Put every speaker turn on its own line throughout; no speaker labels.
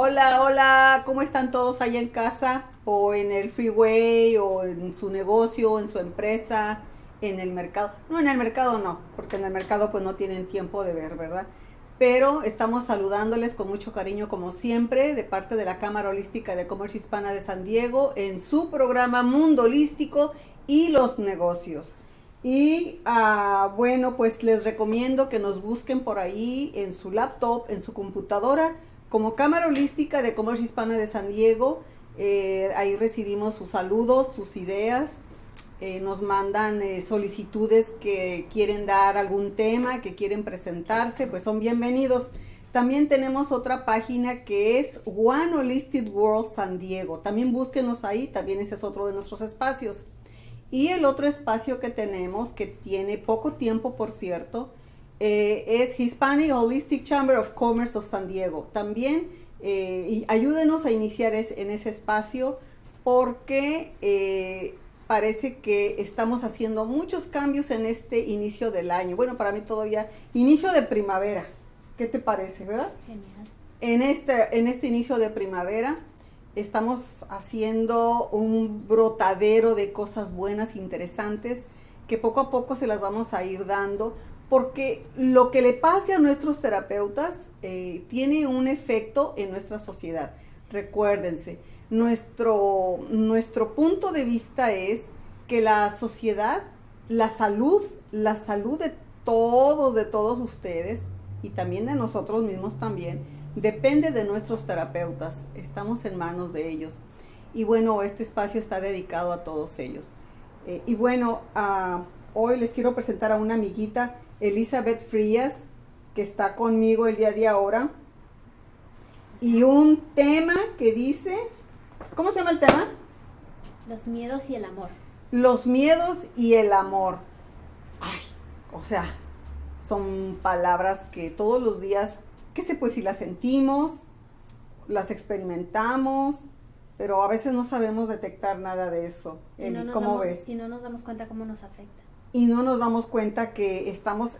Hola, hola, ¿cómo están todos allá en casa? O en el freeway, o en su negocio, o en su empresa, en el mercado. No, en el mercado no, porque en el mercado pues no tienen tiempo de ver, ¿verdad? Pero estamos saludándoles con mucho cariño como siempre de parte de la Cámara Holística de Comercio Hispana de San Diego en su programa Mundo Holístico y los negocios. Y bueno, pues les recomiendo que nos busquen por ahí en su laptop, en su computadora, como Cámara Holística de Comercio Hispana de San Diego. Ahí recibimos sus saludos, sus ideas. Nos mandan solicitudes que quieren dar algún tema, que quieren presentarse, pues son bienvenidos. También tenemos otra página que es One Holistic World San Diego. También búsquenos ahí, también ese es otro de nuestros espacios. Y el otro espacio que tenemos, que tiene poco tiempo, por cierto, es Hispanic Holistic Chamber of Commerce of San Diego. También y ayúdenos a iniciar en ese espacio porque parece que estamos haciendo muchos cambios en este inicio del año. Bueno, para mí todavía inicio de primavera. ¿Qué te parece, verdad?
Genial.
En este inicio de primavera estamos haciendo un brotadero de cosas buenas, interesantes, que poco a poco se las vamos a ir dando, porque lo que le pase a nuestros terapeutas tiene un efecto en nuestra sociedad. Recuérdense, nuestro punto de vista es que la sociedad, la salud de todos ustedes y también de nosotros mismos también, depende de nuestros terapeutas. Estamos en manos de ellos. Y bueno, este espacio está dedicado a todos ellos. Y bueno, hoy les quiero presentar a una amiguita, Elizabeth Frías, que está conmigo el día de ahora. Y un tema que dice, ¿cómo se llama el tema?
Los miedos y el amor.
Los miedos y el amor. Ay, o sea, son palabras que todos los días, ¿qué se puede decir? Las sentimos, las experimentamos, pero a veces no sabemos detectar nada de eso. Eli, ¿cómo ves?
Y no nos damos cuenta cómo nos afecta.
Y no nos damos cuenta que estamos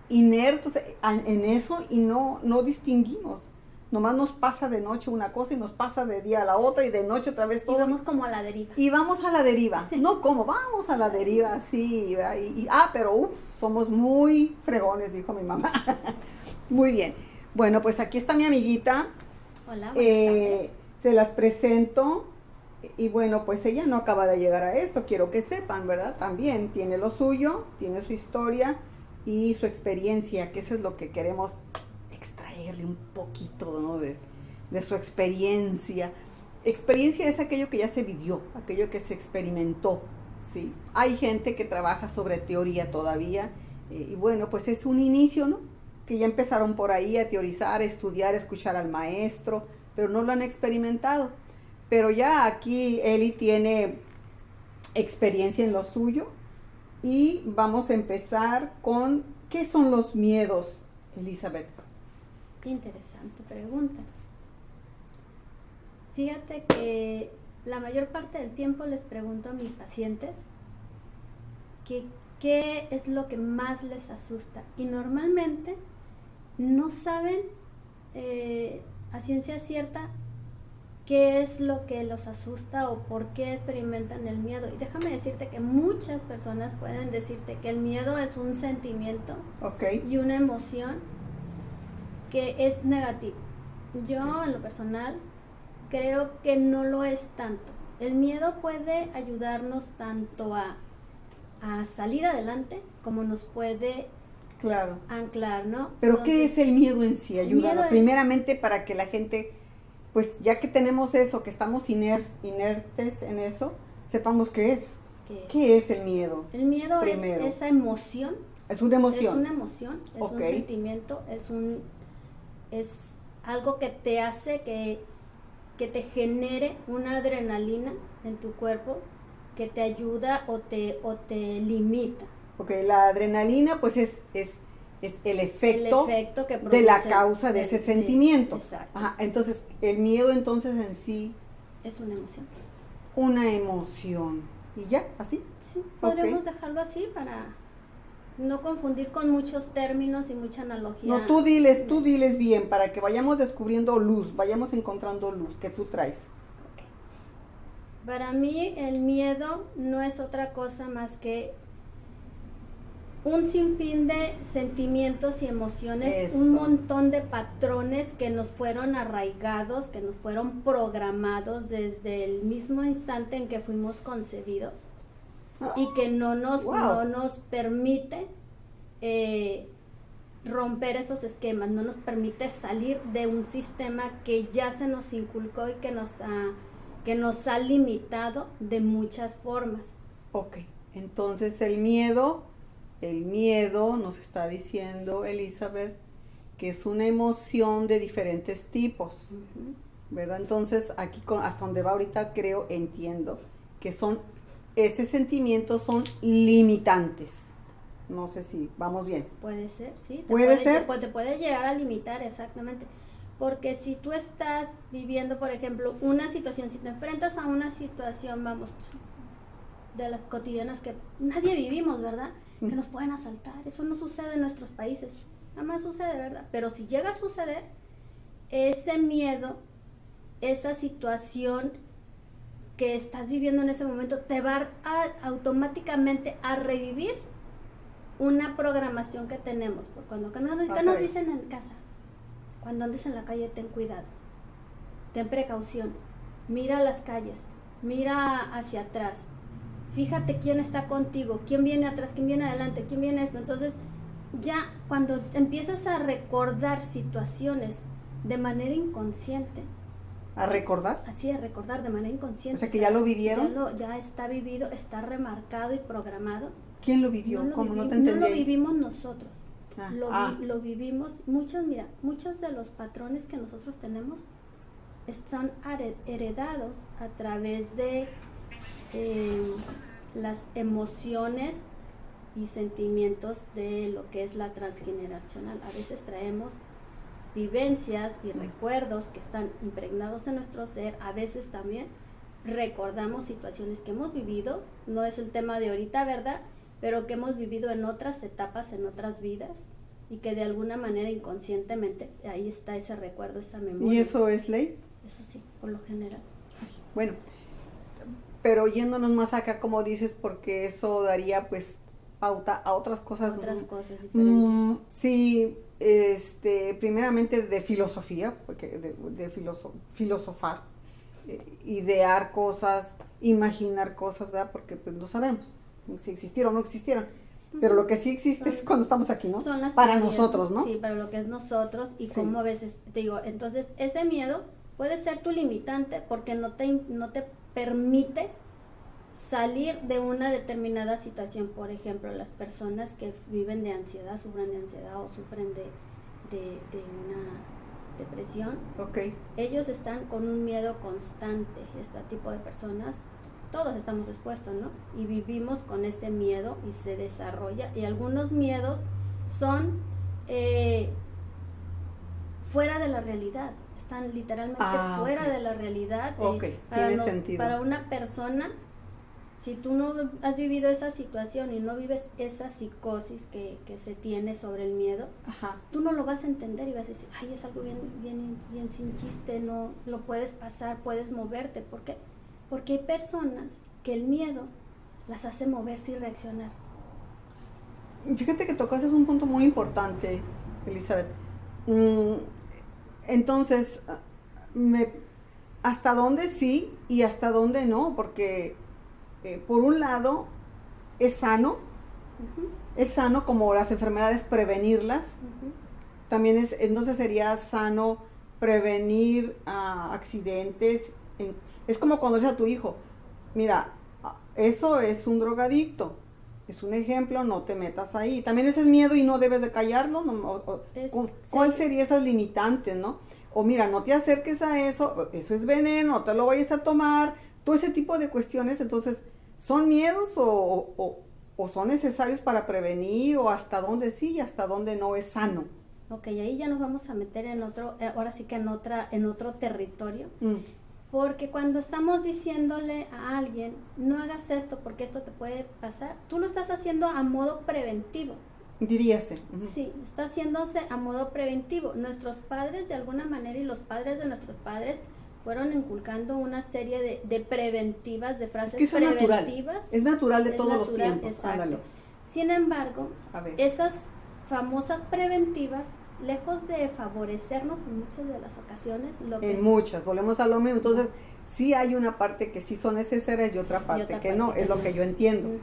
inertos en eso y no distinguimos. Nomás nos pasa de noche una cosa y nos pasa de día a la otra y de noche otra vez todo.
Y vamos como a la deriva.
Y vamos a la deriva. No, ¿cómo? Vamos a la deriva, sí. Pero somos muy fregones, dijo mi mamá. Muy bien. Bueno, pues aquí está mi amiguita.
Hola, buenas tardes.
Se las presento. Y bueno, pues ella no acaba de llegar a esto, quiero que sepan, ¿verdad? También tiene lo suyo, tiene su historia y su experiencia, que eso es lo que queremos extraerle un poquito, ¿no? de su experiencia. Experiencia es aquello que ya se vivió, aquello que se experimentó, ¿sí? Hay gente que trabaja sobre teoría todavía, y bueno, pues es un inicio, ¿no? Que ya empezaron por ahí a teorizar, a estudiar, a escuchar al maestro, pero no lo han experimentado. Pero ya aquí Eli tiene experiencia en lo suyo y vamos a empezar con ¿qué son los miedos, Elizabeth?
Qué interesante pregunta. Fíjate que la mayor parte del tiempo les pregunto a mis pacientes que qué es lo que más les asusta y normalmente no saben a ciencia cierta qué es lo que los asusta o por qué experimentan el miedo. Y déjame decirte que muchas personas pueden decirte que el miedo es un sentimiento y una emoción que es negativo. Yo, en lo personal, creo que no lo es tanto. El miedo puede ayudarnos tanto a salir adelante como nos puede anclar, ¿no?
Pero ¿qué es el miedo en sí? Ayúdanos. Primeramente para que la gente, pues ya que tenemos eso, que estamos inertes en eso, sepamos qué es. ¿Qué es el miedo?
El miedo primero es esa emoción.
Es una emoción.
Es una emoción, es un sentimiento, es algo que te hace que te genere una adrenalina en tu cuerpo que te ayuda o te limita.
Porque la adrenalina pues es el efecto
que
de la causa de ese sentimiento.
Exacto.
Ajá, entonces el miedo entonces en sí
es una emoción.
Una emoción. ¿Y ya? ¿Así?
Sí, podríamos dejarlo así para No confundir con muchos términos y mucha analogía.
No, tú diles bien para que vayamos descubriendo luz, vayamos encontrando luz que tú traes.
Okay. Para mí el miedo no es otra cosa más que un sinfín de sentimientos y emociones,
Eso.
un montón de patrones que nos fueron arraigados, que nos fueron programados desde el mismo instante en que fuimos concebidos. Y que no nos permite romper esos esquemas, no nos permite salir de un sistema que ya se nos inculcó y que nos ha limitado de muchas formas.
Ok, entonces el miedo nos está diciendo Elizabeth que es una emoción de diferentes tipos, ¿verdad? Entonces aquí hasta donde va ahorita entiendo que ese sentimiento son limitantes. No sé si vamos bien.
Puede ser, sí.
¿Puede ser?
Te puede llegar a limitar, exactamente. Porque si tú estás viviendo, por ejemplo, una situación, si te enfrentas a una situación, vamos, de las cotidianas que nadie vivimos, ¿verdad? Que nos pueden asaltar. Eso no sucede en nuestros países. Jamás sucede, ¿verdad? Pero si llega a suceder, ese miedo, esa situación que estás viviendo en ese momento te va automáticamente a revivir una programación que tenemos. Porque ¿qué nos dicen en casa? Cuando andes en la calle, ten cuidado, ten precaución, mira las calles, mira hacia atrás, fíjate quién está contigo, quién viene atrás, quién viene adelante, quién viene esto. Entonces ya cuando empiezas a recordar situaciones de manera inconsciente,
¿A recordar?
Así, a recordar de manera inconsciente.
O sea, que ya lo vivieron.
Ya está vivido, está remarcado y programado.
¿Quién lo vivió? ¿Cómo? No te entendí.
No lo vivimos nosotros.
Lo
vivimos. Muchos de los patrones que nosotros tenemos están heredados a través de las emociones y sentimientos de lo que es la transgeneracional. A veces traemos vivencias y recuerdos que están impregnados en nuestro ser. A veces también recordamos situaciones que hemos vivido, no es el tema de ahorita, ¿verdad? Pero que hemos vivido en otras etapas, en otras vidas, y que de alguna manera inconscientemente ahí está ese recuerdo, esa memoria.
¿Y eso es ley?
Eso sí, por lo general.
Bueno, pero yéndonos más acá, como dices, porque eso daría pues pauta a otras cosas.
Otras cosas diferentes.
Sí, primeramente de filosofía, porque de filosofar, idear cosas, imaginar cosas, ¿verdad? Porque pues no sabemos si existieron o no existieron. Pero lo que sí existe es cuando estamos aquí, ¿no?
Son las
para
teorías,
nosotros, ¿no?
Sí, para lo que es nosotros y
Sí.
como a veces, te digo, entonces ese miedo puede ser tu limitante porque no te permite salir de una determinada situación. Por ejemplo, las personas que viven de ansiedad, sufren de ansiedad o sufren de una depresión,
Ok.
ellos están con un miedo constante. Este tipo de personas, todos estamos expuestos, ¿no? Y vivimos con ese miedo y se desarrolla. Y algunos miedos son fuera de la realidad, están literalmente fuera
ok.
de la realidad.
Ok, tiene sentido.
Para una persona, si tú no has vivido esa situación y no vives esa psicosis que se tiene sobre el miedo,
Ajá.
tú no lo vas a entender y vas a decir, ay, es algo bien sin chiste, no lo puedes pasar, puedes moverte. ¿Por qué? Porque hay personas que el miedo las hace moverse y reaccionar.
Fíjate que tocaste un punto muy importante, Elizabeth. Entonces, ¿hasta dónde sí y hasta dónde no? Porque por un lado es sano, es sano como las enfermedades prevenirlas. También entonces sería sano prevenir accidentes. Es como cuando dices a tu hijo, mira, eso es un drogadicto, es un ejemplo, no te metas ahí. También ese es miedo y no debes de callarlo. ¿Cuál sería esas limitantes, no? O mira, no te acerques a eso es veneno, no te lo vayas a tomar. Todo ese tipo de cuestiones, entonces, ¿son miedos o son necesarios para prevenir? ¿O hasta dónde sí y hasta dónde no es sano?
Ok, ahí ya nos vamos a meter en otro, ahora sí que en otro territorio. Porque cuando estamos diciéndole a alguien, no hagas esto porque esto te puede pasar, tú lo estás haciendo a modo preventivo.
Diríase.
Sí, está haciéndose a modo preventivo. Nuestros padres de alguna manera y los padres de nuestros padres fueron inculcando una serie de preventivas, de frases
es que eso
preventivas.
Es natural de todos los tiempos.
Exacto.
Ándale.
Sin embargo, esas famosas preventivas, lejos de favorecernos en muchas de las ocasiones,
muchas, volvemos a lo mismo. Entonces, sí hay una parte que sí son necesarias y otra parte que no, es lo que yo entiendo.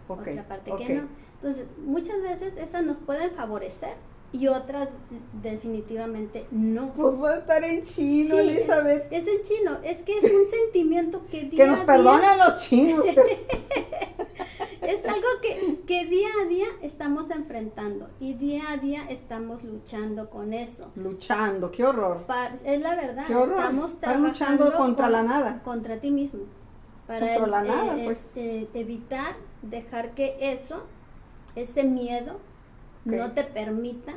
Otra parte que no. Entonces, muchas veces esas nos pueden favorecer y otras definitivamente no.
Pues va a estar en chino, sí, Elizabeth.
Es en chino, es que es un sentimiento que día
que nos perdonen los chinos.
Es algo que día a día estamos enfrentando y día a día estamos luchando con eso.
Luchando, qué horror.
Es la verdad,
qué horror.
Estamos trabajando
luchando contra la nada.
Contra ti mismo. Para
contra la nada, pues.
Evitar dejar que ese miedo no te permita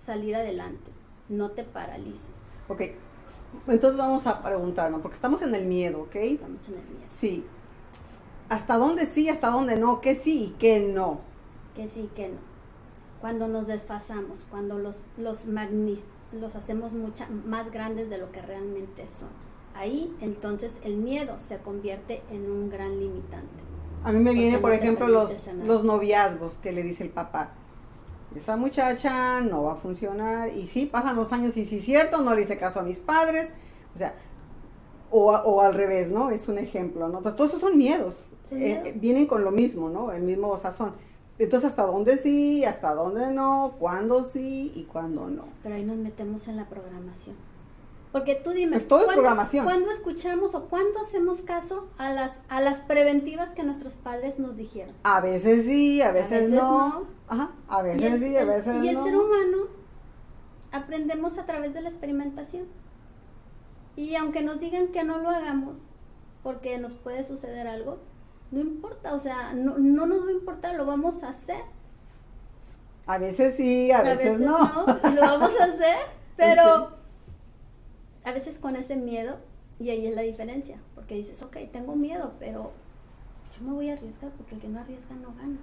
salir adelante, no te paralice.
Ok, entonces vamos a preguntarnos, porque estamos en el miedo, ¿ok?
Estamos en el miedo.
Sí. ¿Hasta dónde sí, hasta dónde no? ¿Qué sí y qué no?
¿Qué sí y qué no? Cuando nos desfasamos, cuando los hacemos más grandes de lo que realmente son. Ahí, entonces, el miedo se convierte en un gran limitante.
A mí me viene, por ejemplo, los noviazgos que le dice el papá. Esa muchacha no va a funcionar. Y sí, pasan los años y sí es cierto, no le hice caso a mis padres. O sea, o al revés, ¿no? Es un ejemplo, ¿no? Entonces, todos esos son miedos. Vienen con lo mismo, ¿no? El mismo sazón. Entonces, ¿hasta dónde sí? ¿Hasta dónde no? ¿Cuándo sí y cuándo no?
Pero ahí nos metemos en la programación. Porque tú dime,
pues todo es programación.
¿Cuándo escuchamos o cuándo hacemos caso a las preventivas que nuestros padres nos dijeron?
A veces sí, a veces no. Ajá, a veces sí, a veces no.
Y el ser humano aprendemos a través de la experimentación. Y aunque nos digan que no lo hagamos, porque nos puede suceder algo, no importa, o sea, no nos va a importar, lo vamos a hacer.
A veces sí, a veces no.
Y lo vamos a hacer, pero a veces con ese miedo, y ahí es la diferencia, porque dices, ok, tengo miedo, pero yo me voy a arriesgar, porque el que no arriesga no gana.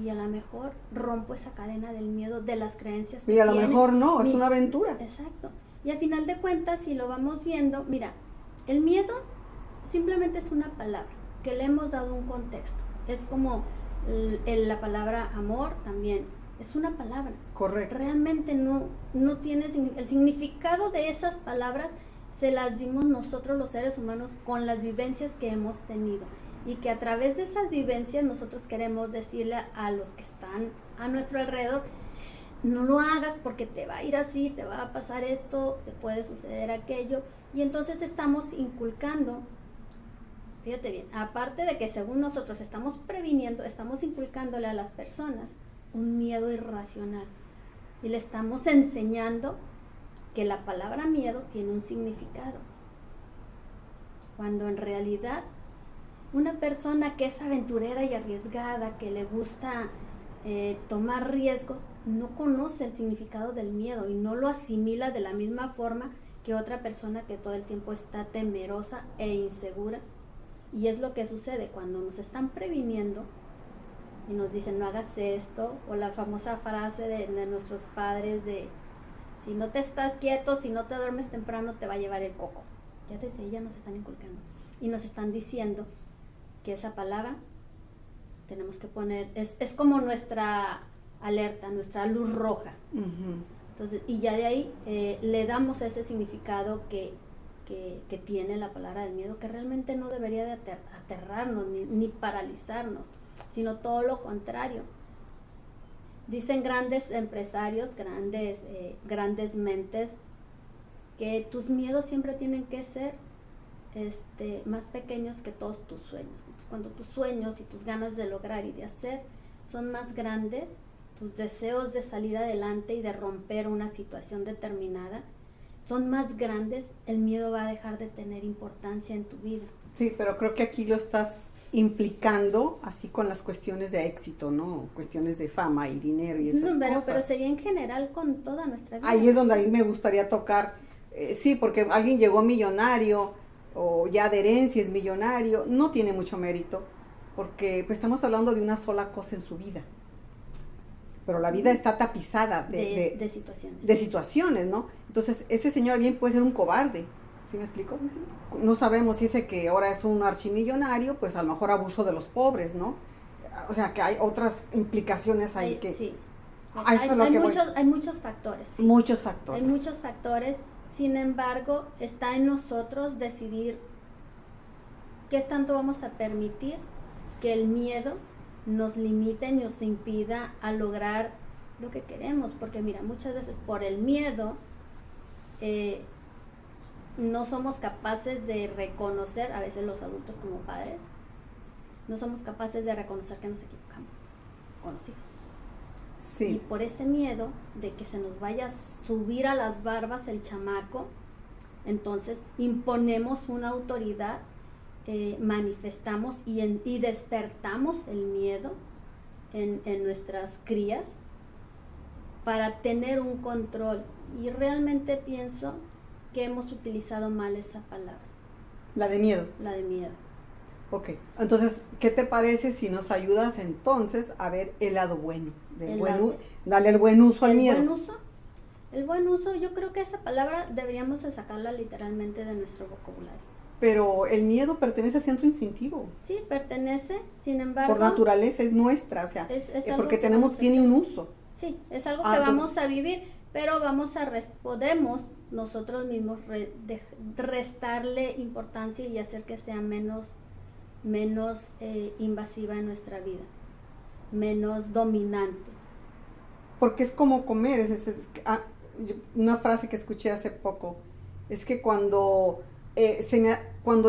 Y a lo mejor rompo esa cadena del miedo, de las creencias que
y a lo mejor no, es una aventura.
Exacto. Y al final de cuentas, si lo vamos viendo, mira, el miedo simplemente es una palabra que le hemos dado un contexto. Es como la palabra amor también, es una palabra.
Correcto.
Realmente no tiene el significado de esas palabras, se las dimos nosotros los seres humanos con las vivencias que hemos tenido. Y que a través de esas vivencias nosotros queremos decirle a los que están a nuestro alrededor, no lo hagas porque te va a ir así, te va a pasar esto, te puede suceder aquello. Y entonces estamos inculcando, fíjate bien, aparte de que según nosotros estamos previniendo, estamos inculcándole a las personas un miedo irracional. Y le estamos enseñando que la palabra miedo tiene un significado. Cuando en realidad una persona que es aventurera y arriesgada, que le gusta tomar riesgos, no conoce el significado del miedo y no lo asimila de la misma forma que otra persona que todo el tiempo está temerosa e insegura. Y es lo que sucede cuando nos están previniendo y nos dicen no hagas esto, o la famosa frase de nuestros padres de si no te estás quieto, si no te duermes temprano te va a llevar el coco. Ya desde ella nos están inculcando y nos están diciendo que esa palabra tenemos que poner, es como nuestra alerta, nuestra luz roja.
Uh-huh.
Entonces, y ya de ahí le damos ese significado que tiene la palabra del miedo, que realmente no debería de aterrarnos ni paralizarnos, sino todo lo contrario. Dicen grandes empresarios, grandes mentes, que tus miedos siempre tienen que ser más pequeños que todos tus sueños. Entonces, cuando tus sueños y tus ganas de lograr y de hacer son más grandes, tus deseos de salir adelante y de romper una situación determinada son más grandes, el miedo va a dejar de tener importancia en tu vida.
Sí, pero creo que aquí lo estás implicando así con las cuestiones de éxito, ¿no? Cuestiones de fama y dinero y esas cosas.
Pero sería en general con toda nuestra vida.
Ahí es donde ahí me gustaría tocar, sí, porque alguien llegó millonario o ya de herencia es millonario, no tiene mucho mérito, porque pues estamos hablando de una sola cosa en su vida. pero la vida está tapizada
de situaciones.
De situaciones, ¿no? Entonces, ese señor bien puede ser un cobarde, ¿sí me explico? No sabemos si ese que ahora es un archimillonario, pues a lo mejor abuso de los pobres, ¿no? O sea, que hay otras implicaciones ahí que...
Sí.
Hay
muchos factores. Sí.
Muchos factores.
Hay muchos factores, sin embargo, está en nosotros decidir qué tanto vamos a permitir que el miedo nos limite, nos impida a lograr lo que queremos, porque mira, muchas veces por el miedo no somos capaces de reconocer, a veces los adultos como padres, no somos capaces de reconocer que nos equivocamos con los hijos.
Sí.
Y por ese miedo de que se nos vaya a subir a las barbas el chamaco, entonces imponemos una autoridad, manifestamos y despertamos el miedo en nuestras crías para tener un control. Y realmente pienso que hemos utilizado mal esa palabra.
La de miedo.
La de miedo.
Ok, entonces, ¿qué te parece si nos ayudas entonces a ver el lado bueno? Dale el buen uso al miedo.
El buen uso, yo creo que esa palabra deberíamos de sacarla literalmente de nuestro vocabulario.
Pero el miedo pertenece al centro instintivo.
Sí, pertenece, sin embargo...
Por naturaleza es nuestra, o sea,
es
porque tiene un uso.
Sí, es algo que vamos a vivir, pero podemos nosotros mismos restarle importancia y hacer que sea menos invasiva en nuestra vida, menos dominante.
Porque es como comer, una frase que escuché hace poco, es que cuando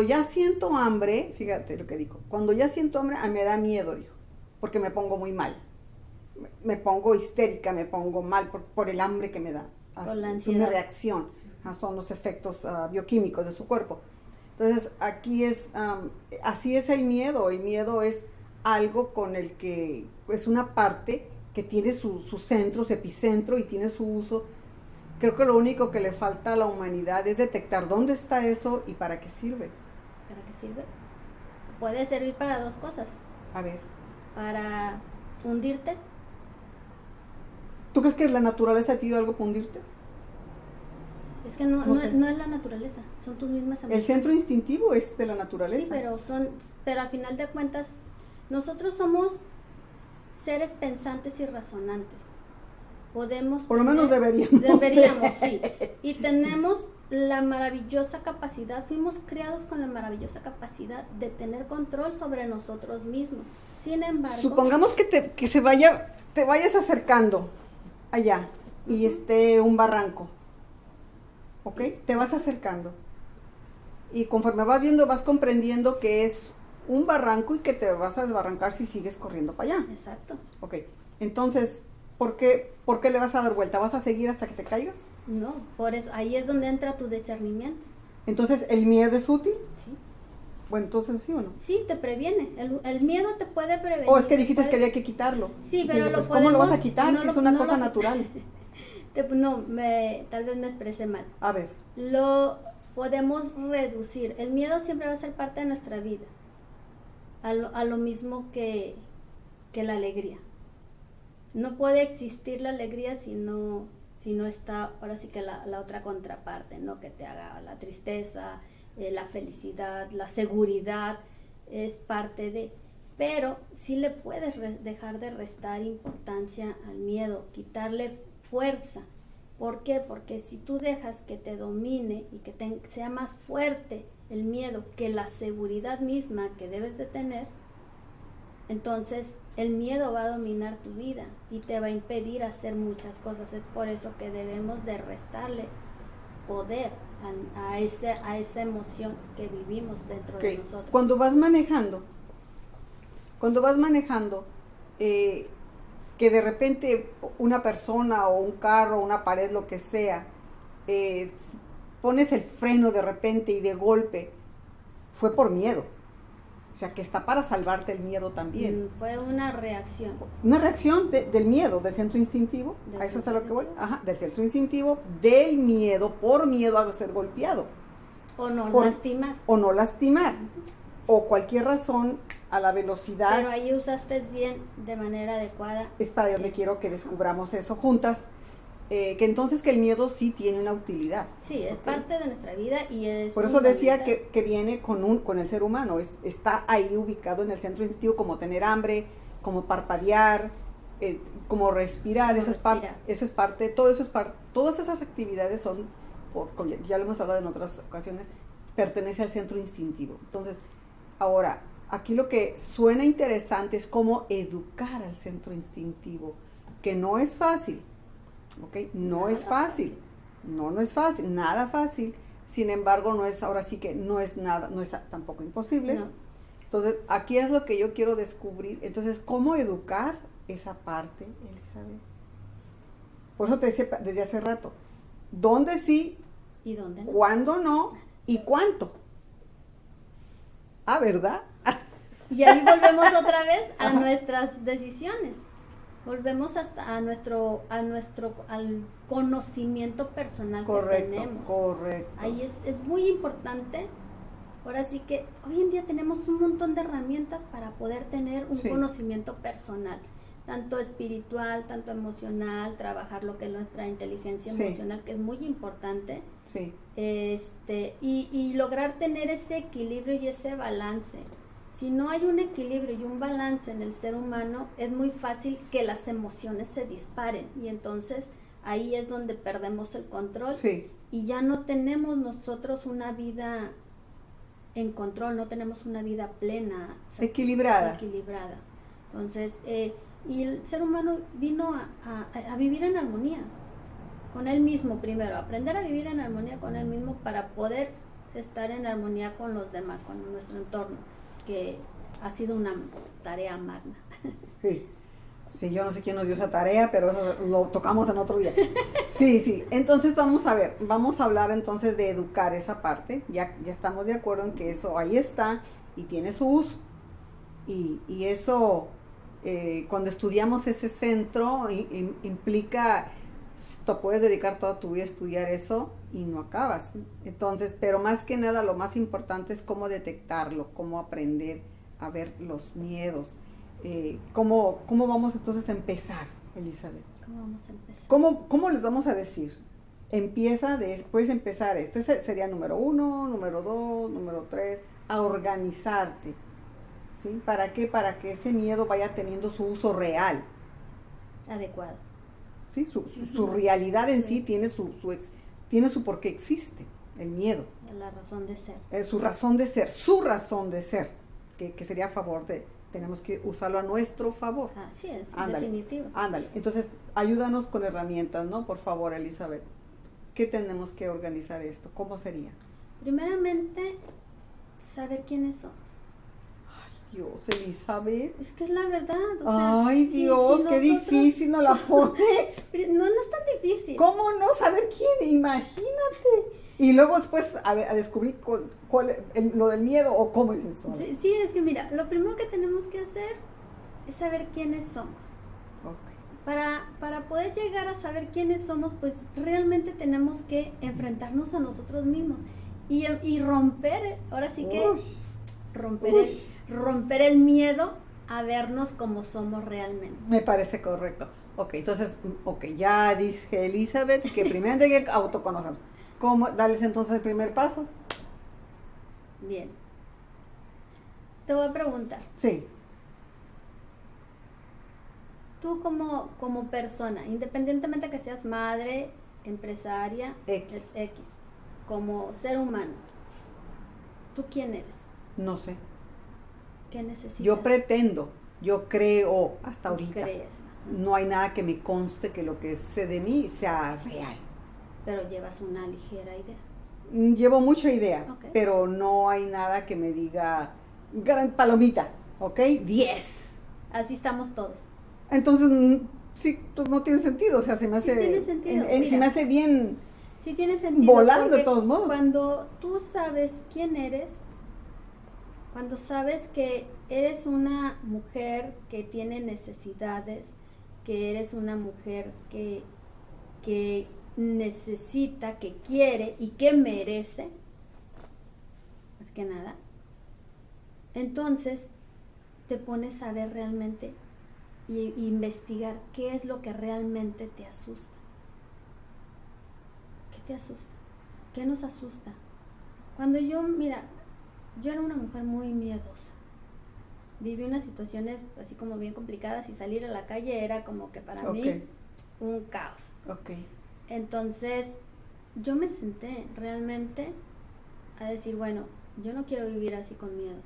ya siento hambre, fíjate lo que dijo, cuando ya siento hambre, me da miedo, dijo, porque me pongo muy mal, me pongo histérica, me pongo mal por el hambre que me da.
Por la ansiedad.
Es una reacción, son los efectos bioquímicos de su cuerpo. Entonces, aquí así es el miedo es algo con el que es una parte que tiene su centro, su epicentro y tiene su uso. Creo que lo único que le falta a la humanidad es detectar dónde está eso y para qué sirve.
¿Para qué sirve? Puede servir para dos cosas.
A ver.
Para hundirte.
¿Tú crees que la naturaleza te dio algo para hundirte?
Es que no es la naturaleza, son tus mismas emociones.
El centro instintivo es de la naturaleza.
Sí, pero a final de cuentas, nosotros somos seres pensantes y razonantes.
Por lo menos deberíamos,
sí. Y tenemos la maravillosa capacidad, fuimos creados con la maravillosa capacidad de tener control sobre nosotros mismos. Sin embargo,
supongamos que te vayas acercando allá y esté un barranco. ¿Ok? Te vas acercando. Y conforme vas viendo, vas comprendiendo que es un barranco y que te vas a desbarrancar si sigues corriendo para allá.
Exacto.
Ok. Entonces, ¿por qué le vas a dar vuelta? ¿Vas a seguir hasta que te caigas?
No, por eso, ahí es donde entra tu discernimiento.
Entonces, ¿el miedo es útil?
Sí.
Bueno, entonces, ¿sí o no?
Sí, te previene. El miedo te puede prevenir.
Es que dijiste que había que quitarlo.
Sí, pero
pues, ¿cómo lo vas a quitar si es una cosa natural?
Tal vez me expresé mal.
A ver.
Lo podemos reducir. El miedo siempre va a ser parte de nuestra vida. A lo mismo que la alegría. No puede existir la alegría si no está, ahora sí que la otra contraparte, ¿no? Que te haga la tristeza, la felicidad, la seguridad, es parte de... Pero sí le puedes dejar de restar importancia al miedo, quitarle fuerza. ¿Por qué? Porque si tú dejas que te domine y que sea más fuerte el miedo que la seguridad misma que debes de tener, entonces el miedo va a dominar tu vida y te va a impedir hacer muchas cosas. Es por eso que debemos de restarle poder a esa emoción que vivimos dentro de nosotros.
Cuando vas manejando, que de repente una persona o un carro, una pared, lo que sea, pones el freno de repente y de golpe, fue por miedo. O sea, que está para salvarte el miedo también.
Fue una reacción.
Una reacción del miedo, del centro instintivo. A eso es a lo que voy. Ajá, del centro instintivo, del miedo, por miedo a ser golpeado.
O no lastimar.
O no lastimar. O cualquier razón a la velocidad.
Pero ahí usaste bien de manera adecuada.
Es para donde quiero que descubramos eso juntas. Que entonces que el miedo sí tiene una utilidad.
Sí, es parte de nuestra vida y es
por eso decía que viene con el ser humano, está ahí ubicado en el centro instintivo, como tener hambre, como parpadear, como respirar, eso es parte, todas esas actividades son, ya lo hemos hablado en otras ocasiones, pertenece al centro instintivo. Entonces, ahora, aquí lo que suena interesante es cómo educar al centro instintivo, que no es fácil. ¿Ok? No es fácil, no es fácil, nada fácil, sin embargo ahora sí que no es nada, no es tampoco imposible. No. Entonces, aquí es lo que yo quiero descubrir. Entonces, ¿cómo educar esa parte, Elizabeth? Por eso te decía desde hace rato, ¿dónde sí?
¿Y dónde no?
¿Cuándo no? ¿Y cuánto? ¿Verdad?
Y ahí volvemos otra vez a nuestras decisiones. Volvemos hasta al conocimiento personal que tenemos.
Correcto.
Ahí es muy importante. Ahora sí que hoy en día tenemos un montón de herramientas para poder tener un conocimiento personal, tanto espiritual, tanto emocional, trabajar lo que es nuestra inteligencia emocional, que es muy importante.
Sí.
Y lograr tener ese equilibrio y ese balance. Si no hay un equilibrio y un balance en el ser humano, es muy fácil que las emociones se disparen y entonces ahí es donde perdemos el control y ya no tenemos nosotros una vida en control, no tenemos una vida plena,
equilibrada.
Entonces, y el ser humano vino a vivir en armonía con él mismo primero, aprender a vivir en armonía con él mismo para poder estar en armonía con los demás, con nuestro entorno, que ha sido una tarea magna.
Sí, yo no sé quién nos dio esa tarea, pero eso lo tocamos en otro día. Sí, entonces vamos a hablar entonces de educar esa parte, ya estamos de acuerdo en que eso ahí está y tiene su uso, y eso, cuando estudiamos ese centro, implica, te puedes dedicar toda tu vida a estudiar eso y no acabas. Entonces, pero más que nada lo más importante es cómo detectarlo, cómo aprender a ver los miedos. ¿Cómo vamos entonces a empezar, Elizabeth?
¿Cómo vamos a empezar?
¿Cómo les vamos a decir? Puedes empezar esto. Ese sería número 1, número 2, número 3, a organizarte. ¿Sí? ¿Para qué? Para que ese miedo vaya teniendo su uso real.
Adecuado.
Sí, su realidad en sí tiene su por qué existe, el miedo.
La razón de ser.
Su razón de ser, que sería a favor de, tenemos que usarlo a nuestro favor.
Así es,
definitivo. Ándale, entonces ayúdanos con herramientas, ¿no? Por favor, Elizabeth. ¿Qué tenemos que organizar esto? ¿Cómo sería?
Primeramente, saber quiénes somos.
Dios, Elizabeth.
Es que es la verdad.
Ay, Dios, qué difícil nos la pones.
No es tan difícil.
¿Cómo no saber quién? Imagínate. Y luego después a descubrir lo del miedo o cómo es eso.
Sí, es que mira, lo primero que tenemos que hacer es saber quiénes somos.
Okay.
Para poder llegar a saber quiénes somos, pues realmente tenemos que enfrentarnos a nosotros mismos y romper, ahora sí que romper el miedo a vernos como somos realmente.
Me parece correcto. Entonces, ya dije Elizabeth que primero hay que autoconocernos. ¿Cómo? Dales entonces el primer paso.
Bien. Te voy a preguntar.
Sí.
Tú como persona, independientemente que seas madre, empresaria,
X,
como ser humano, ¿tú quién eres?
No sé.
¿Qué necesitas?
Yo creo hasta ahorita.
¿Crees?
No hay nada que me conste que lo que sé de mí sea real.
Pero llevas una ligera idea.
Llevo mucha idea, pero no hay nada que me diga gran palomita, 10.
Así estamos todos.
Entonces, sí, pues no tiene sentido, o sea, se me hace...
Sí tiene sentido.
Se me hace bien...
Sí tiene sentido.
Volando de todos modos.
Cuando tú sabes quién eres, cuando sabes que eres una mujer que tiene necesidades, que eres una mujer que necesita, que quiere y que merece, más que nada, entonces te pones a ver realmente y investigar qué es lo que realmente te asusta. ¿Qué te asusta? ¿Qué nos asusta? Cuando yo era una mujer muy miedosa. Viví unas situaciones así como bien complicadas y salir a la calle era como que para mí un caos. Entonces, yo me senté realmente a decir, bueno, yo no quiero vivir así con miedo.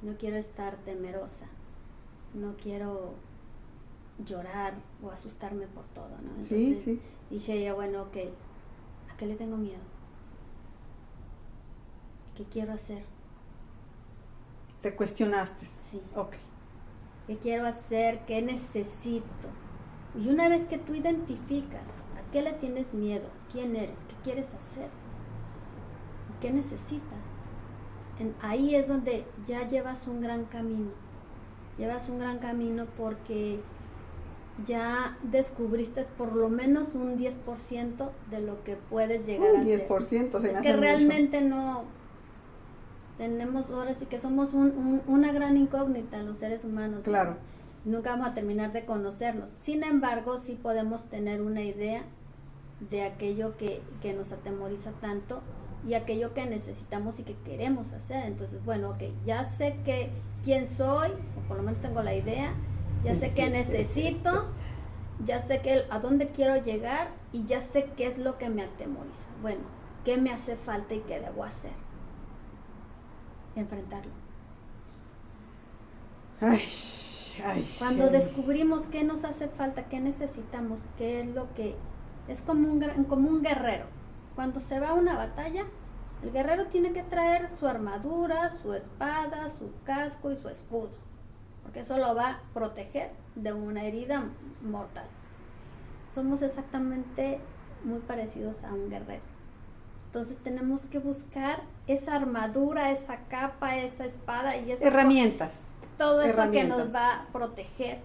No quiero estar temerosa. No quiero llorar o asustarme por todo, ¿no? Entonces, dije ya, bueno, ok, ¿a qué le tengo miedo? ¿Qué quiero hacer?
¿Te cuestionaste?
Sí.
Ok.
¿Qué quiero hacer? ¿Qué necesito? Y una vez que tú identificas a qué le tienes miedo, quién eres, qué quieres hacer y qué necesitas, ahí es donde ya llevas un gran camino. Llevas un gran camino porque ya descubriste por lo menos un 10% de lo que puedes llegar a hacer.
10%, se me hace
Es que realmente
mucho.
no tenemos, ahora sí que somos una gran incógnita los seres humanos.
Claro.
Nunca vamos a terminar de conocernos. Sin embargo, sí podemos tener una idea de aquello que nos atemoriza tanto y aquello que necesitamos y que queremos hacer. Entonces, bueno, ok, ya sé quién soy, o por lo menos tengo la idea, ya sé qué necesito, ya sé a dónde quiero llegar y ya sé qué es lo que me atemoriza. Bueno, ¿qué me hace falta y qué debo hacer? Enfrentarlo. Cuando descubrimos qué nos hace falta, qué necesitamos, qué es lo que es como un guerrero. Cuando se va a una batalla, el guerrero tiene que traer su armadura, su espada, su casco y su escudo, porque eso lo va a proteger de una herida mortal. Somos exactamente muy parecidos a un guerrero. Entonces tenemos que buscar esa armadura, esa capa, esa espada y esa
herramientas.
Todo eso que nos va a proteger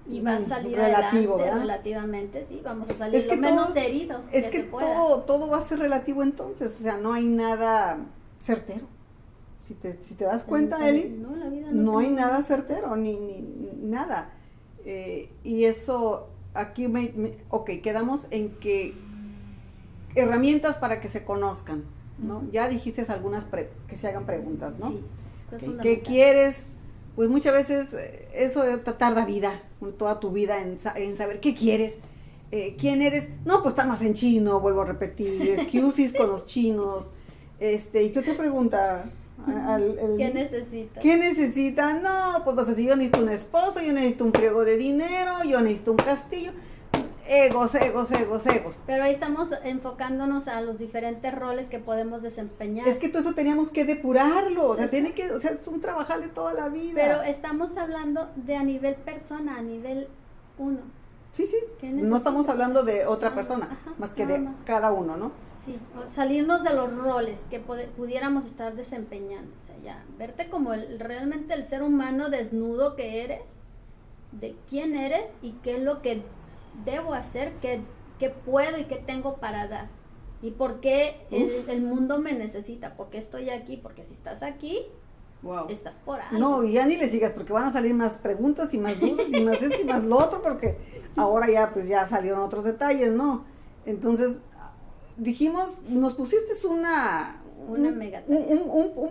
y va a salir adelante, ¿verdad? Relativamente, sí, vamos a salir lo menos heridos.
Es que todo va a ser relativo entonces, o sea, no hay nada certero. Si te das cuenta, Eli,
no, la vida
no hay nada certero, ni nada. Y eso, aquí quedamos en que herramientas para que se se ¿no? Ya dijiste algunas que se hagan preguntas, ¿no?
Sí.
¿Qué quieres? Pues muchas veces eso tarda vida, toda tu vida en saber qué quieres, quién eres. No, pues está más en chino, vuelvo a repetir, excuses con los chinos. ¿Y qué otra pregunta?
¿Qué necesitas?
¿Qué necesitan? No, pues vas a decir, yo necesito un esposo, yo necesito un friego de dinero, yo necesito un castillo. Egos.
Pero ahí estamos enfocándonos a los diferentes roles que podemos desempeñar.
Es que todo eso teníamos que depurarlo, o sea, es un trabajar de toda la vida.
Pero estamos hablando de a nivel persona, a nivel uno.
Sí, no estamos hablando de otra persona, más que de cada uno, ¿no?
Sí, salirnos de los roles que pudiéramos estar desempeñando, o sea, ya, verte como realmente el ser humano desnudo que eres, de quién eres y qué es lo que debo hacer, qué puedo y qué tengo para dar. Y por qué el mundo me necesita, porque estoy aquí, porque si estás aquí, estás por algo.
No, y ya ni le sigas, porque van a salir más preguntas y más dudas y más esto y más lo otro, porque ahora ya salieron otros detalles, ¿no? Entonces, dijimos, nos pusiste un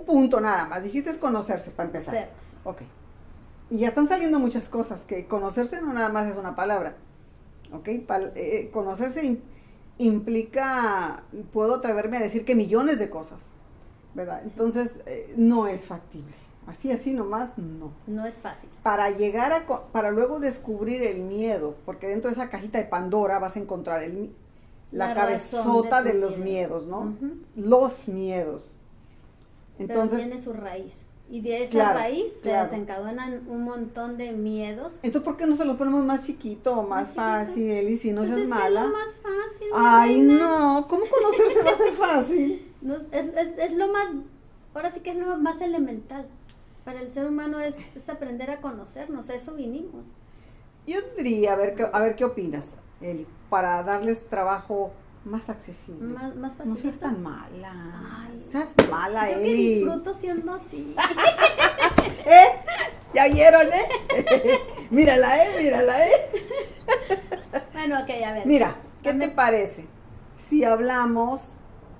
punto nada más, dijiste es conocerse para empezar.
Ceros.
Ok. Y ya están saliendo muchas cosas, que conocerse no nada más es una palabra. ¿Ok? Conocerse implica, puedo atreverme a decir que millones de cosas, ¿verdad? Entonces, no es factible. Así nomás, no.
No es fácil.
Para luego descubrir el miedo, porque dentro de esa cajita de Pandora vas a encontrar la cabezota de los miedos, ¿no?
Uh-huh.
Los miedos. Entonces,
pero tiene su raíz. Y de esa raíz se desencadenan un montón de miedos.
Entonces, ¿por qué no se lo ponemos más chiquito o más fácil? Y si no seas mala.
Es lo más fácil.
Ay, no, ¿cómo conocerse va a ser fácil?
No, es lo más, ahora sí que es lo más elemental. Para el ser humano es aprender a conocernos, a eso vinimos.
Yo diría, a ver qué opinas, Eli, para darles trabajo más accesible.
Más fácil.
No seas tan mala. Seas mala,
yo
Eli.
Yo que disfruto siendo así.
¿Ya vieron, Mírala, mírala,
Bueno, ok, a ver.
Mira, ¿qué te parece si hablamos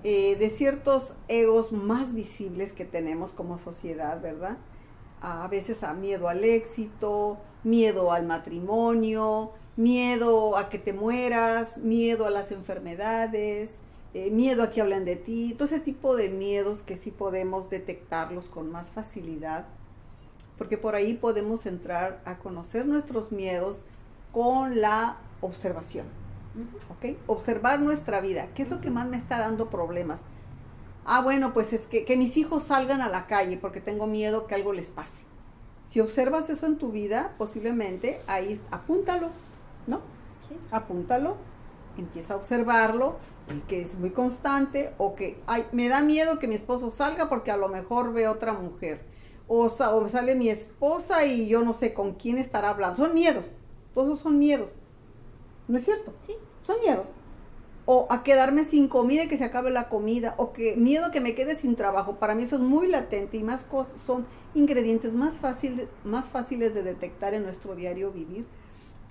de ciertos egos más visibles que tenemos como sociedad, ¿verdad? A veces a miedo al éxito, miedo al matrimonio, miedo a que te mueras, miedo a las enfermedades, miedo a que hablen de ti, todo ese tipo de miedos que sí podemos detectarlos con más facilidad, porque por ahí podemos entrar a conocer nuestros miedos con la observación. ¿Ok? Observar nuestra vida. ¿Qué es lo que más me está dando problemas? Ah, bueno, pues es que mis hijos salgan a la calle porque tengo miedo que algo les pase. Si observas eso en tu vida, posiblemente ahí apúntalo, ¿no?
Sí.
Apúntalo, empieza a observarlo, que es muy constante, o que ay, me da miedo que mi esposo salga porque a lo mejor ve otra mujer. O sale mi esposa y yo no sé con quién estará hablando. Son miedos, todos son miedos. ¿No es cierto?
Sí.
Son miedos. O a quedarme sin comida y que se acabe la comida, o que miedo a que me quede sin trabajo. Para mí eso es muy latente y más son ingredientes más fáciles de detectar en nuestro diario vivir.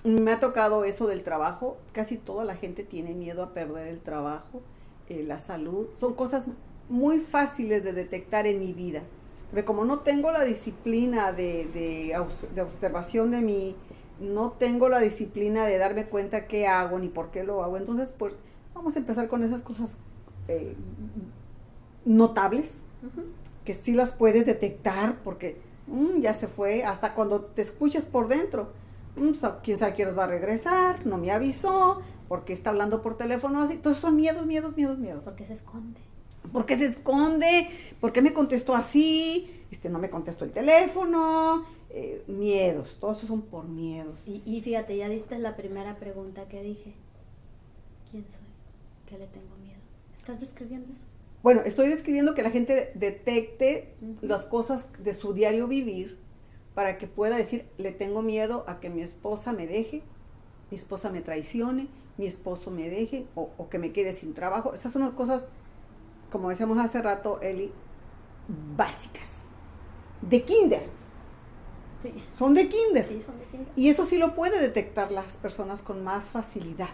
Me ha tocado eso del trabajo. Casi toda la gente tiene miedo a perder el trabajo, la salud. Son cosas muy fáciles de detectar en mi vida. Porque como no tengo la disciplina de observación de mí, no tengo la disciplina de darme cuenta qué hago ni por qué lo hago, entonces pues vamos a empezar con esas cosas notables, que sí las puedes detectar porque ya se fue, hasta cuando te escuchas por dentro, quién sabe quién va a regresar, no me avisó, porque está hablando por teléfono así, todos son miedos.
Porque se esconde.
¿Por qué se esconde? ¿Por qué me contestó así? No me contestó el teléfono. Miedos, todos esos son por miedos.
Y fíjate, ya diste la primera pregunta que dije. ¿Quién soy? ¿Qué le tengo miedo? ¿Estás describiendo eso?
Bueno, estoy describiendo que la gente detecte las cosas de su diario vivir para que pueda decir, le tengo miedo a que mi esposa me deje, mi esposa me traicione, mi esposo me deje o que me quede sin trabajo. Esas son las cosas, como decíamos hace rato, Eli, básicas, de kinder.
Sí.
Son de kinder.
Sí, son de kinder.
Y eso sí lo puede detectar las personas con más facilidad.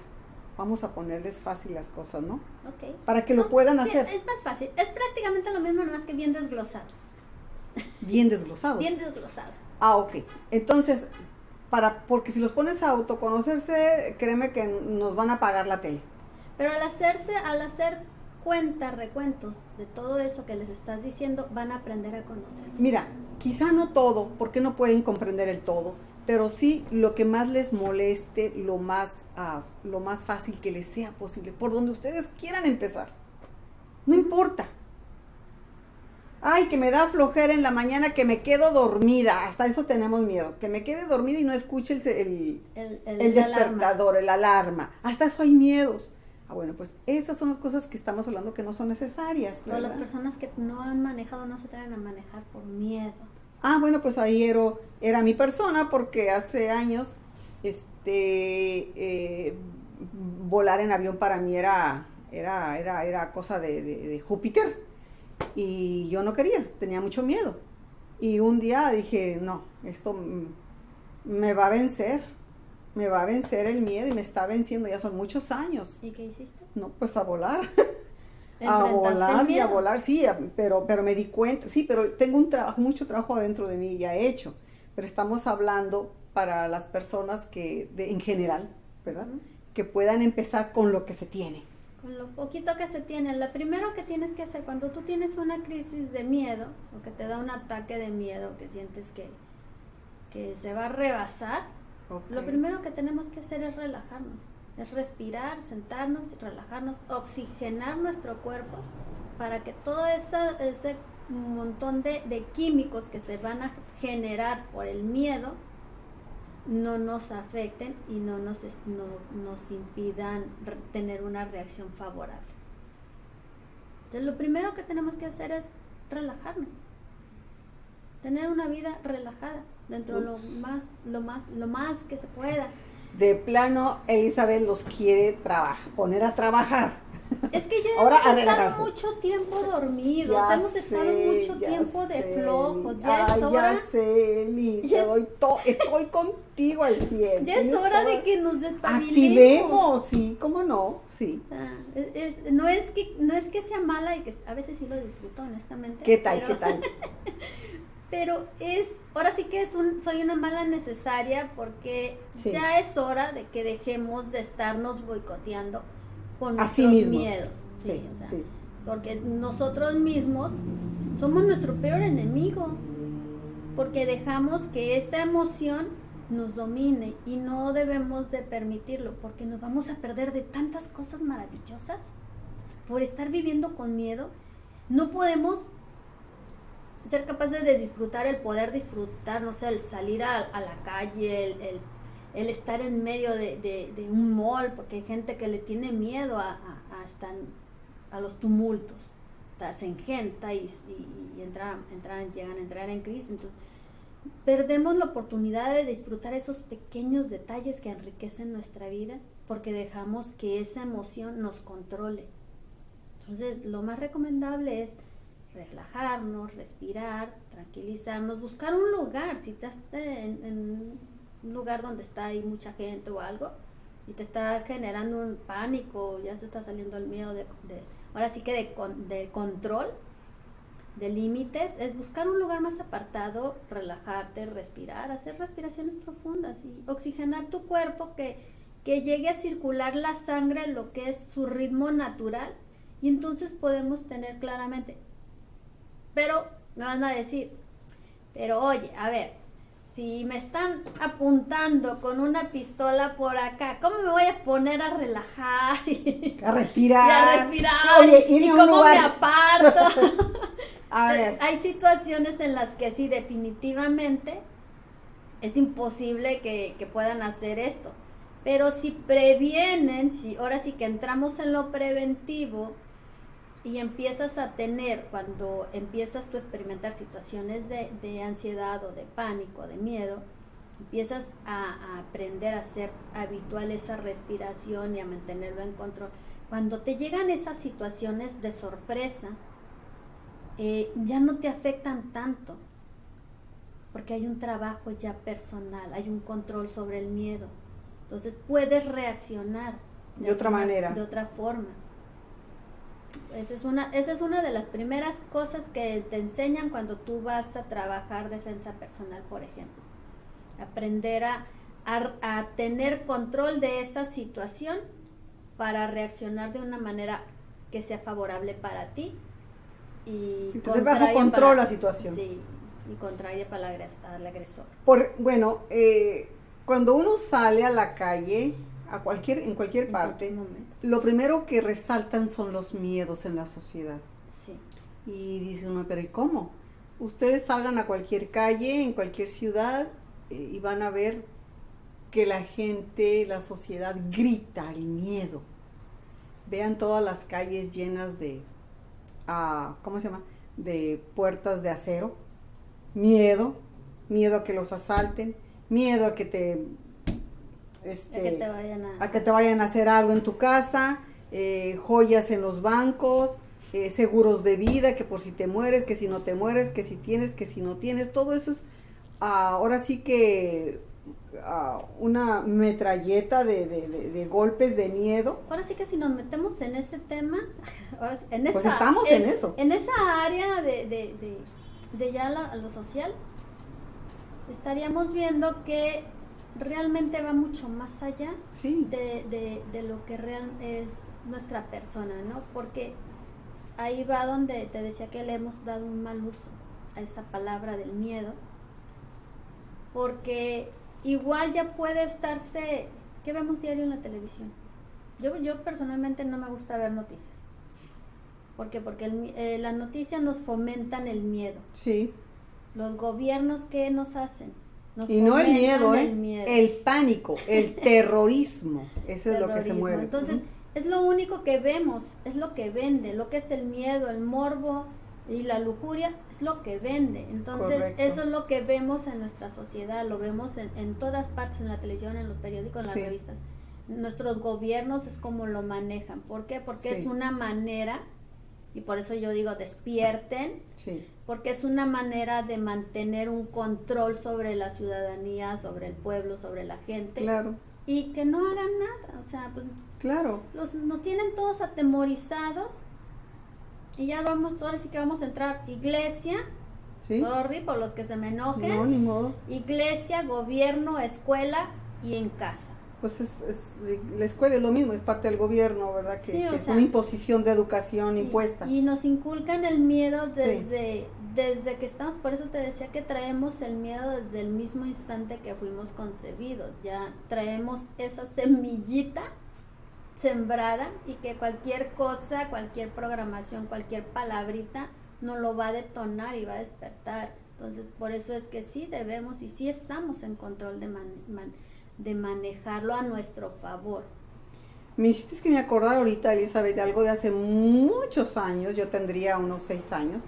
Vamos a ponerles fácil las cosas, ¿no?
Ok.
Para que lo puedan
sí,
hacer.
Es más fácil. Es prácticamente lo mismo, nomás que bien desglosado.
Bien desglosado.
Bien desglosado.
Ah, ok. Entonces, porque si los pones a autoconocerse, créeme que nos van a pagar la tele.
Pero al hacer recuentos de todo eso que les estás diciendo, van a aprender a conocerse.
Mira, quizá no todo, porque no pueden comprender el todo, pero sí lo que más les moleste, lo más fácil que les sea posible, por donde ustedes quieran empezar. No importa. Ay, que me da flojera en la mañana, que me quedo dormida. Hasta eso tenemos miedo. Que me quede dormida y no escuche el despertador, el alarma. Hasta eso hay miedos. Ah, bueno, pues esas son las cosas que estamos hablando que no son necesarias,
¿verdad? O las personas que no han manejado, no se atreven a manejar por miedo.
Ah, bueno, pues ahí era mi persona, porque hace años volar en avión para mí era cosa de Júpiter. Y yo no quería, tenía mucho miedo. Y un día dije, no, esto me va a vencer el miedo y me está venciendo, ya son muchos años.
¿Y qué hiciste?
No, pues a volar.
A volar
y a volar, sí, pero me di cuenta, sí, pero tengo mucho trabajo adentro de mí ya hecho, pero estamos hablando para las personas en general, ¿verdad? Que puedan empezar con lo que se tiene.
Con lo poquito que se tiene. Lo primero que tienes que hacer cuando tú tienes una crisis de miedo, o que te da un ataque de miedo, que sientes que se va a rebasar, okay, lo primero que tenemos que hacer es relajarnos. Es respirar, sentarnos, relajarnos, oxigenar nuestro cuerpo para que todo ese montón de químicos que se van a generar por el miedo no nos afecten y no nos impidan tener una reacción favorable. Entonces, lo primero que tenemos que hacer es relajarnos, tener una vida relajada dentro de lo más que se pueda.
De plano, Elizabeth los quiere poner a trabajar.
Es que ya
Ahora a
hemos estado
relajarse.
mucho tiempo dormidos,
Ya
hemos estado
sé,
mucho
ya
tiempo de
sé,
flojos,
Eli.
ya es
Ay,
hora,
ya sé, Eli,
ya es-
estoy contigo al 100.
ya es
Tienes
hora
toda-
de que nos despabilemos.
Activemos, sí, ¿cómo no? Sí.
O sea, no es que sea mala y que a veces sí lo disfruto, honestamente.
¿Qué tal,
pero-
qué tal?
Pero ahora sí que soy una mala necesaria porque
Sí.
ya es hora de que dejemos de estarnos boicoteando con
Así
nuestros
mismos.
miedos. Sí,
Sí,
o sea,
sí.
porque nosotros mismos somos nuestro peor enemigo, porque dejamos que esa emoción nos domine y no debemos de permitirlo, porque nos vamos a perder de tantas cosas maravillosas por estar viviendo con miedo. No podemos ser capaces de disfrutar, el poder disfrutar, no sé, el salir a la calle, el estar en medio de un mall, porque hay gente que le tiene miedo a los tumultos, se engenta y llegan a entrar en crisis. Entonces, perdemos la oportunidad de disfrutar esos pequeños detalles que enriquecen nuestra vida porque dejamos que esa emoción nos controle. Entonces, lo más recomendable es relajarnos, respirar, tranquilizarnos, buscar un lugar, si estás en un lugar donde está ahí mucha gente o algo y te está generando un pánico, ya se está saliendo el miedo ahora sí que de control, de límites, es buscar un lugar más apartado, relajarte, respirar, hacer respiraciones profundas y oxigenar tu cuerpo, que llegue a circular la sangre, lo que es su ritmo natural, y entonces podemos tener claramente. Pero me van a decir, pero oye, a ver, si me están apuntando con una pistola por acá, ¿cómo me voy a poner a relajar?
A respirar.
Y a respirar.
Oye,
y cómo me aparto.
A ver.
Hay situaciones en las que sí, definitivamente es imposible que puedan hacer esto. Pero si previenen, ahora sí que entramos en lo preventivo y empiezas a tener, cuando empiezas tú a experimentar situaciones de ansiedad o de pánico, de miedo, empiezas a aprender a hacer habitual esa respiración y a mantenerlo en control. Cuando te llegan esas situaciones de sorpresa, ya no te afectan tanto, porque hay un trabajo ya personal, hay un control sobre el miedo. Entonces puedes reaccionar
de otra manera,
de otra forma. Esa es una de las primeras cosas que te enseñan cuando tú vas a trabajar defensa personal, por ejemplo. Aprender a tener control de esa situación para reaccionar de una manera que sea favorable para ti y
si tener bajo control la situación.
Sí, y contraria para al agresor.
Bueno, cuando uno sale a la calle, en cualquier parte, lo primero que resaltan son los miedos en la sociedad.
Sí.
Y dice uno, pero ¿y cómo? Ustedes salgan a cualquier calle, en cualquier ciudad, y van a ver que la gente, la sociedad grita el miedo. Vean todas las calles llenas de, ¿cómo se llama? De puertas de acero. Miedo a que los asalten, miedo a que te vayan a hacer algo en tu casa, joyas en los bancos, seguros de vida, que por si te mueres, que si no te mueres, que si tienes, que si no tienes, todo eso es ahora sí que una metralleta de golpes de miedo.
Ahora sí que si nos metemos en ese tema, ahora sí,
pues estamos en eso.
En esa área de ya lo social, estaríamos viendo que realmente va mucho más allá
sí.
de lo que real es nuestra persona, ¿no? Porque ahí va donde te decía que le hemos dado un mal uso a esa palabra del miedo, porque igual ya puede estarse, ¿qué vemos diario en la televisión? Yo personalmente no me gusta ver noticias. ¿Por qué? Porque las noticias nos fomentan el miedo.
Sí.
Los gobiernos, ¿qué nos hacen?
Y no el miedo, el pánico, el terrorismo, eso es lo que se mueve.
Entonces, es lo único que vemos, es lo que vende, lo que es el miedo, el morbo y la lujuria, es lo que vende. Entonces, correcto. Eso es lo que vemos en nuestra sociedad, lo vemos en todas partes, en la televisión, en los periódicos, en las revistas. nuestros gobiernos es como lo manejan. ¿Por qué? Porque
Sí.
es una manera, y por eso yo digo despierten,
Sí,
porque es una manera de mantener un control sobre la ciudadanía, sobre el pueblo, sobre la gente,
claro,
y que no hagan nada, o sea, pues,
claro.
nos tienen todos atemorizados, y ya vamos, ahora sí que vamos a entrar, iglesia,
Sí,
sorry por los que se me enojen,
no, ni modo.
iglesia, gobierno, escuela y en casa.
Pues la escuela es lo mismo, es parte del gobierno, ¿verdad?
Sí,
Que
o
es
sea,
una imposición de educación impuesta.
Y nos inculcan el miedo desde que estamos, por eso te decía que traemos el miedo desde el mismo instante que fuimos concebidos, ya traemos esa semillita sembrada y que cualquier cosa, cualquier programación, cualquier palabrita nos lo va a detonar y va a despertar. Entonces, por eso es que sí debemos y sí estamos en control de manejarlo a nuestro favor.
Me hiciste que me acordar ahorita, Elizabeth, de algo de hace muchos años. Yo tendría unos 6 años.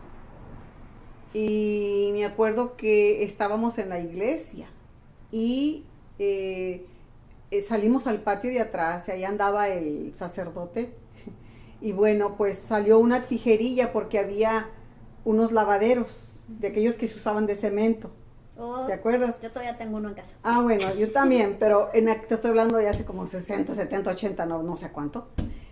Y me acuerdo que estábamos en la iglesia y salimos al patio de atrás y ahí andaba el sacerdote. Y bueno, pues salió una tijerilla porque había unos lavaderos de aquellos que se usaban de cemento. ¿Te acuerdas?
Yo todavía tengo uno en casa.
Ah, bueno, yo también, pero te estoy hablando de hace como 60, 70, 80, no sé cuánto.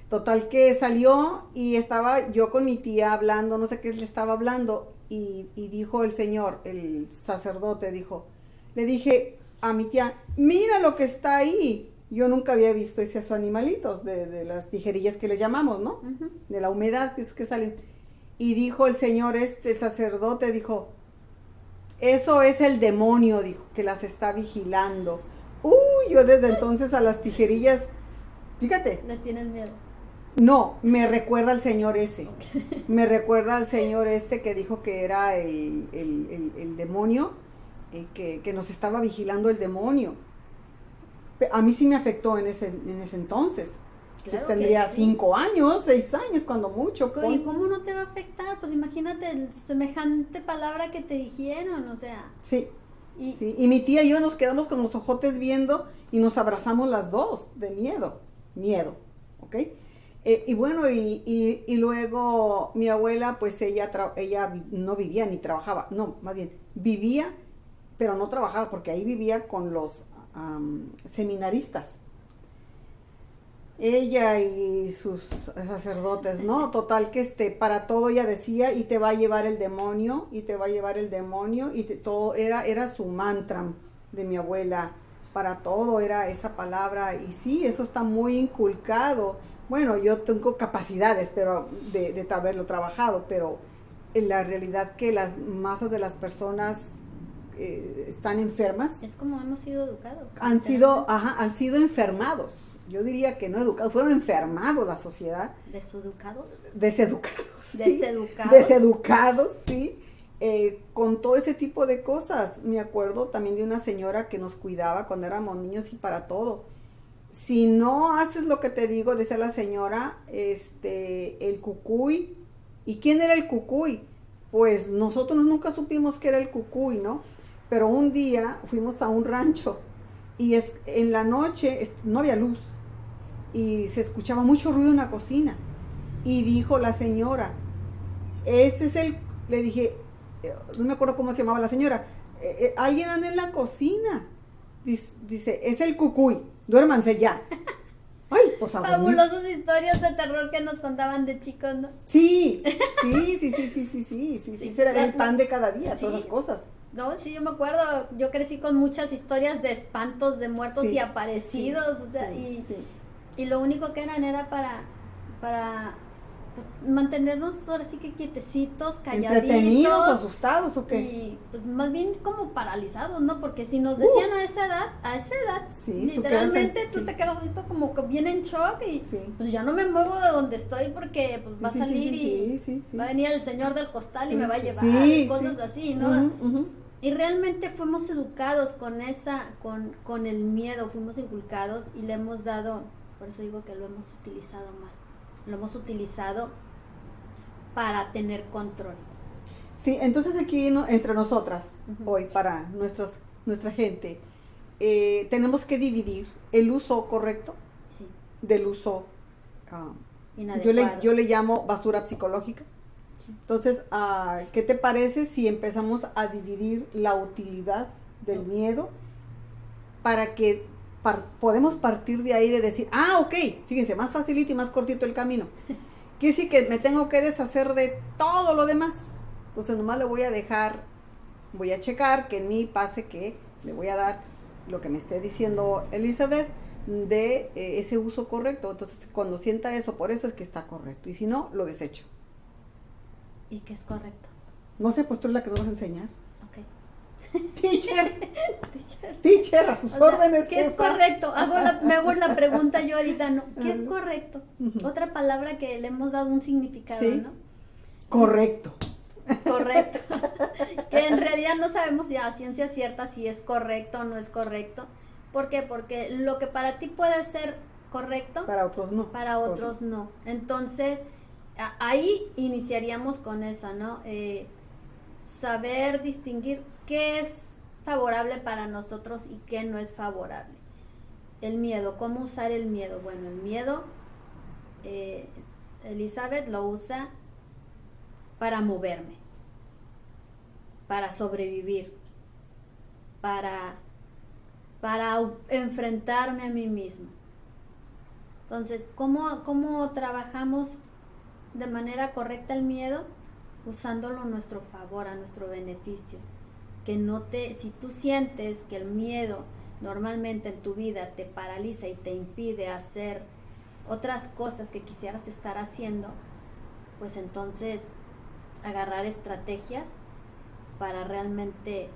Total que salió y estaba yo con mi tía hablando, no sé qué le estaba hablando, y dijo el señor, el sacerdote, le dije a mi tía, mira lo que está ahí. Yo nunca había visto esos animalitos de las tijerillas que les llamamos, ¿no?
Uh-huh.
De la humedad que salen. Y dijo el señor el sacerdote, dijo, eso es el demonio, dijo, que las está vigilando. Yo desde entonces a las tijerillas, fíjate.
¿Les tienes miedo?
No, me recuerda al señor ese. Okay. Me recuerda al señor que dijo que era el demonio, que nos estaba vigilando el demonio. A mí sí me afectó en ese entonces. Claro, yo tendría 5 años, 6 años, cuando mucho.
¿Y cómo no te va a afectar? Pues imagínate el semejante palabra que te dijeron, o sea.
Sí, sí. Y mi tía y yo nos quedamos con los ojotes viendo y nos abrazamos las dos de miedo, ¿ok? Y bueno, y luego mi abuela, pues ella no vivía ni trabajaba, no, más bien, vivía, pero no trabajaba, porque ahí vivía con los seminaristas. Ella y sus sacerdotes, ¿no? Total que para todo ella decía, y te va a llevar el demonio, y te va a llevar el demonio, todo era su mantra de mi abuela, para todo era esa palabra, y sí, eso está muy inculcado. Bueno, yo tengo capacidades, pero de haberlo trabajado, pero en la realidad que las masas de las personas están enfermas.
Es como hemos sido educados.
Han sido enfermados. Yo diría que no educados, fueron enfermados la sociedad.
¿Deseducados?
Deseducados, sí.
Deseducados,
sí. Con todo ese tipo de cosas. Me acuerdo también de una señora que nos cuidaba cuando éramos niños y para todo. Si no haces lo que te digo, decía la señora, el cucuy. ¿Y quién era el cucuy? Pues nosotros nunca supimos que era el cucuy, ¿no? Pero un día fuimos a un rancho y en la noche no había luz y se escuchaba mucho ruido en la cocina. Y dijo la señora, le dije, no me acuerdo cómo se llamaba la señora, alguien anda en la cocina. Dice, es el cucuy, duérmanse ya. Ay, pues a dormir.
Fabulosas historias de terror que nos contaban de chicos, ¿no?
Sí, será el pan de cada día, todas esas cosas.
No, sí, yo me acuerdo, yo crecí con muchas historias de espantos, de muertos y aparecidos, o sea, y lo único que eran era para pues, mantenernos ahora sí que quietecitos, calladitos.
¿Entretenidos, asustados o qué?
Y pues más bien como paralizados, ¿no? Porque si nos decían a esa edad, literalmente tú te quedas así como que bien en shock y pues ya no me muevo de donde estoy porque pues va a salir y va a venir el señor del costal y me va a llevar, cosas así, ¿no? Y realmente fuimos educados con el miedo, fuimos inculcados y le hemos dado, por eso digo que lo hemos utilizado mal. Lo hemos utilizado para tener control.
Sí, entonces aquí entre nosotras, hoy para nuestra gente, tenemos que dividir el uso correcto del uso,
Inadecuado.
yo le llamo basura psicológica. Entonces, ¿qué te parece si empezamos a dividir la utilidad del miedo para que podemos partir de ahí de decir, ok, fíjense, más facilito y más cortito el camino. Quiere decir que me tengo que deshacer de todo lo demás. Entonces, nomás le voy a dejar, voy a checar que en mí pase que le voy a dar lo que me esté diciendo Elizabeth de ese uso correcto. Entonces, cuando sienta eso, por eso es que está correcto. Y si no, lo desecho.
¿Y qué es correcto?
No sé, pues tú eres la que nos vas a enseñar.
Ok.
Teacher, a sus órdenes.
¿Qué es correcto? Me hago la pregunta yo ahorita, ¿no? ¿Qué es correcto?
Uh-huh.
Otra palabra que le hemos dado un significado,
¿sí?
¿no?
Correcto.
Correcto. Que en realidad no sabemos ya a ciencia cierta si es correcto o no es correcto. ¿Por qué? Porque lo que para ti puede ser correcto,
para otros no.
Para otros no. Entonces, ahí iniciaríamos con eso, ¿no? Saber distinguir qué es favorable para nosotros y qué no es favorable. El miedo, ¿cómo usar el miedo? Bueno, el miedo, Elizabeth lo usa para moverme, para sobrevivir, para enfrentarme a mí mismo. Entonces, ¿cómo trabajamos de manera correcta el miedo? Usándolo a nuestro favor, a nuestro beneficio. Si tú sientes que el miedo normalmente en tu vida te paraliza y te impide hacer otras cosas que quisieras estar haciendo, pues entonces agarrar estrategias para realmente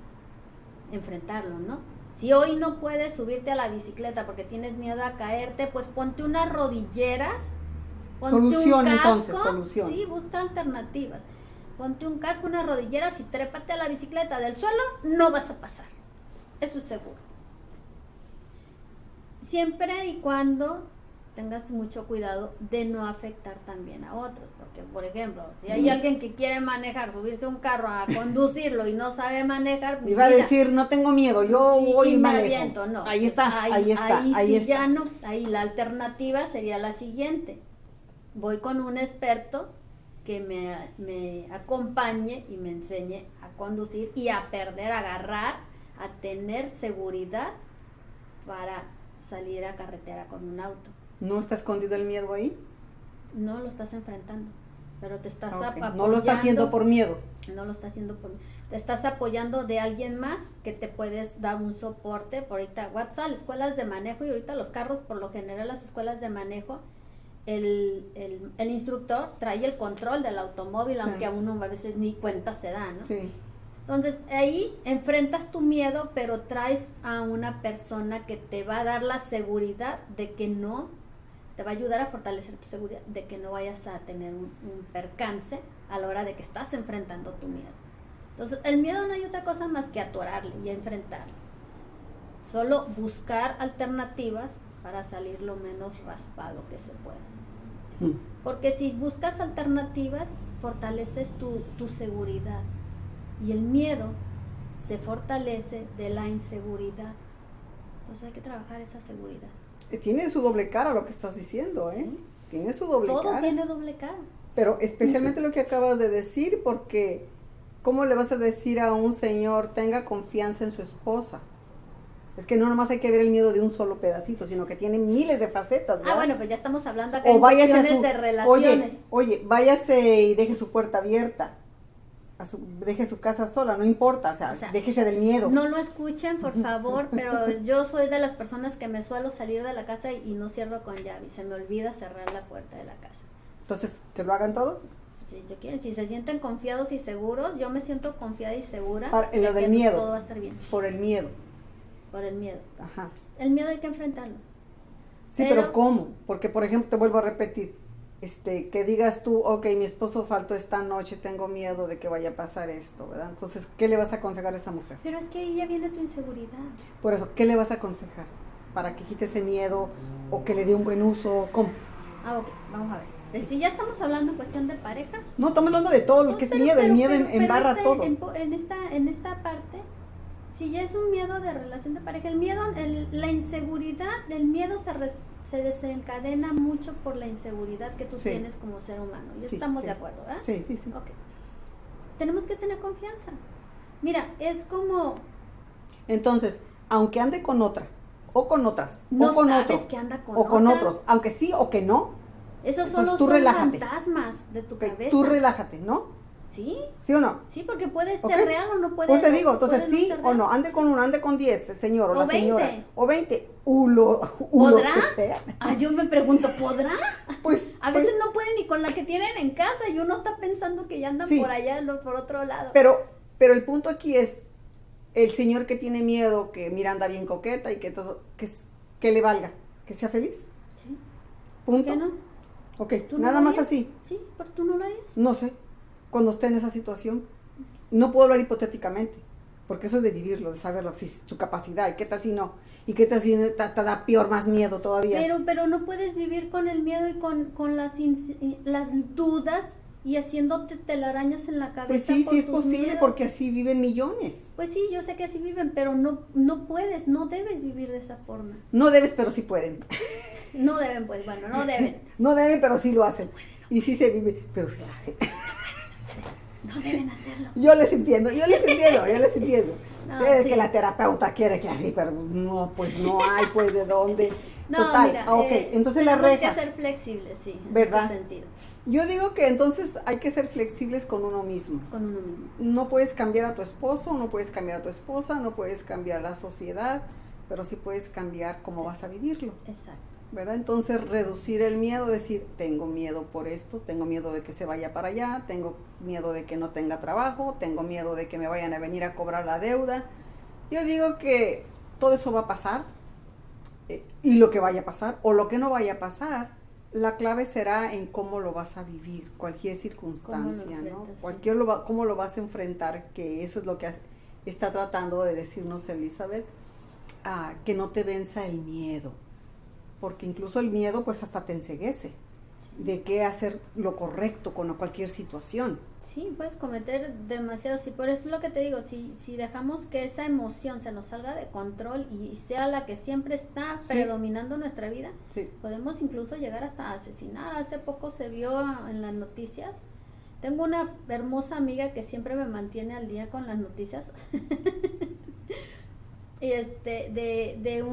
enfrentarlo, ¿no? Si hoy no puedes subirte a la bicicleta porque tienes miedo a caerte, pues ponte unas rodilleras, ponte
solución,
un casco,
entonces, solución.
Sí, busca alternativas. Ponte un casco, unas rodilleras y trépate a la bicicleta. Del suelo no vas a pasar, eso es seguro. Siempre y cuando tengas mucho cuidado de no afectar también a otros, porque por ejemplo, si hay alguien que quiere manejar, subirse a un carro a conducirlo y no sabe manejar,
iba a decir, no tengo miedo, yo voy y
me
manejo.
aviento, no.
Ahí está, ahí está.
Ya no, ahí la alternativa sería la siguiente: voy con un experto que me acompañe y me enseñe a conducir y a agarrar, a tener seguridad para salir a carretera con un auto.
¿No está escondido el miedo ahí?
No lo estás enfrentando, pero te estás apoyando.
No lo está haciendo por miedo.
No lo está haciendo por miedo. Te estás apoyando de alguien más que te puedes dar un soporte. Por ahorita, WhatsApp, escuelas de manejo, y ahorita los carros, por lo general, las escuelas de manejo, el instructor trae el control del automóvil, sí, aunque a uno a veces ni cuenta se da, ¿no?
Sí.
Entonces, ahí enfrentas tu miedo, pero traes a una persona que te va a dar la seguridad de que no, te va a ayudar a fortalecer tu seguridad, de que no vayas a tener un percance a la hora de que estás enfrentando tu miedo. Entonces, el miedo no hay otra cosa más que atorarle y enfrentarlo. Solo buscar alternativas para salir lo menos raspado que se pueda. Porque si buscas alternativas, fortaleces tu seguridad. Y el miedo se fortalece de la inseguridad. Entonces hay que trabajar esa seguridad.
Tiene su doble cara lo que estás diciendo, ¿eh? Sí. Tiene su doble cara.
Todo tiene doble cara.
Pero especialmente lo que acabas de decir, porque ¿cómo le vas a decir a un señor tenga confianza en su esposa? Es que no nomás hay que ver el miedo de un solo pedacito, sino que tiene miles de facetas, ¿verdad?
Bueno, pues ya estamos hablando acá de cuestiones de relaciones.
Oye, váyase y deje su puerta abierta. Deje su casa sola, no importa, o sea, déjese del miedo.
No lo escuchen, por favor, pero yo soy de las personas que me suelo salir de la casa y no cierro con llave, y se me olvida cerrar la puerta de la casa.
Entonces, ¿que lo hagan todos?
Si se sienten confiados y seguros, yo me siento confiada y segura
en lo del miedo.
Todo va a estar bien.
Por el miedo.
Por el miedo.
Ajá.
El miedo hay que enfrentarlo.
Sí, pero ¿cómo? Porque, por ejemplo, te vuelvo a repetir, que digas tú, ok, mi esposo faltó esta noche, tengo miedo de que vaya a pasar esto, ¿verdad? Entonces, ¿qué le vas a aconsejar a esa mujer?
Pero es que ahí ya viene tu inseguridad.
Por eso, ¿qué le vas a aconsejar? Para que quite ese miedo o que le dé un buen uso, ¿cómo?
Ok, vamos a ver. Si ya estamos hablando en cuestión de parejas.
No, estamos hablando de todo lo que es miedo, el miedo embarra todo.
En esta parte, si ya es un miedo de relación de pareja, el miedo, la inseguridad, el miedo se desencadena mucho por la inseguridad que tú
Sí.
tienes como ser humano. Y
Sí,
estamos
sí.
de acuerdo, ¿verdad?
Sí, sí, sí.
Ok. Tenemos que tener confianza. Mira, es como,
Entonces, aunque ande con otra, o con otras,
no
o con
sabes
otro,
que anda con
o con
otra.
otros, aunque sí o que no,
Esos
entonces
solo
tú
son
relájate.
fantasmas de tu
ok,
cabeza.
tú relájate, ¿no?
Sí,
¿Sí o no?
sí, porque puede
¿Ok?
ser real o no puede
Pues te
no-
digo, entonces
puede no
sí
ser
o
real.
no, ande con uno, ande con 10, el señor o
O
la
20.
señora, o 20, o los
¿Podrá?
que sean.
Ah, yo me pregunto, ¿podrá?
Pues,
A
pues,
veces no puede ni con la que tienen en casa y uno está pensando que ya andan
Sí.
por allá, por otro lado.
pero el punto aquí es el señor que tiene miedo, que mira anda bien coqueta y que todo, que le valga, que sea feliz.
Sí.
Punto.
¿Qué no?
Ok,
¿Tú no
nada
lo
más
harías?
así.
Sí, pero tú no lo harías.
No sé, cuando esté en esa situación. No puedo hablar hipotéticamente, porque eso es de vivirlo, de saberlo, si es tu capacidad, y qué tal si no, y qué tal si te da peor, más miedo todavía.
Pero no puedes vivir con el miedo y con las dudas y haciéndote telarañas en la cabeza.
Pues sí,
por
sí es
tus
posible,
miedos.
porque así viven millones.
Pues sí, yo sé que así viven, pero no puedes, no debes vivir de esa forma.
No debes, pero sí pueden.
No deben, pues bueno, no deben.
No deben, pero sí lo hacen. Y sí se vive, pero sí lo hacen.
No deben hacerlo.
Yo les entiendo.
No,
Es
sí.
que la terapeuta quiere que así, pero no, pues no hay, pues de dónde.
No,
Total,
mira,
ok, entonces las
tenemos
rejas.
que ser flexibles, sí, en
¿Verdad?
ese sentido,
Yo digo que entonces hay que ser flexibles con uno mismo.
con uno mismo.
No puedes cambiar a tu esposo, no puedes cambiar a tu esposa, no puedes cambiar la sociedad, pero sí puedes cambiar cómo vas a vivirlo,
Exacto.
¿verdad? Entonces reducir el miedo, decir, tengo miedo por esto, tengo miedo de que se vaya para allá, tengo miedo de que no tenga trabajo, tengo miedo de que me vayan a venir a cobrar la deuda. Yo digo que todo eso va a pasar, y lo que vaya a pasar o lo que no vaya a pasar, la clave será en cómo lo vas a vivir, cualquier circunstancia, ¿no?
enfrentas, sí.
Cómo lo vas a enfrentar, que eso es lo que está tratando de decirnos Elizabeth, que no te venza el miedo, porque incluso el miedo pues hasta te enceguece de qué hacer lo correcto con cualquier situación.
Sí, puedes cometer demasiado, sí, por eso es lo que te digo, si dejamos que esa emoción se nos salga de control y sea la que siempre está
Sí.
predominando nuestra vida,
Sí.
podemos incluso llegar hasta asesinar. Hace poco se vio en las noticias. Tengo una hermosa amiga que siempre me mantiene al día con las noticias. Y de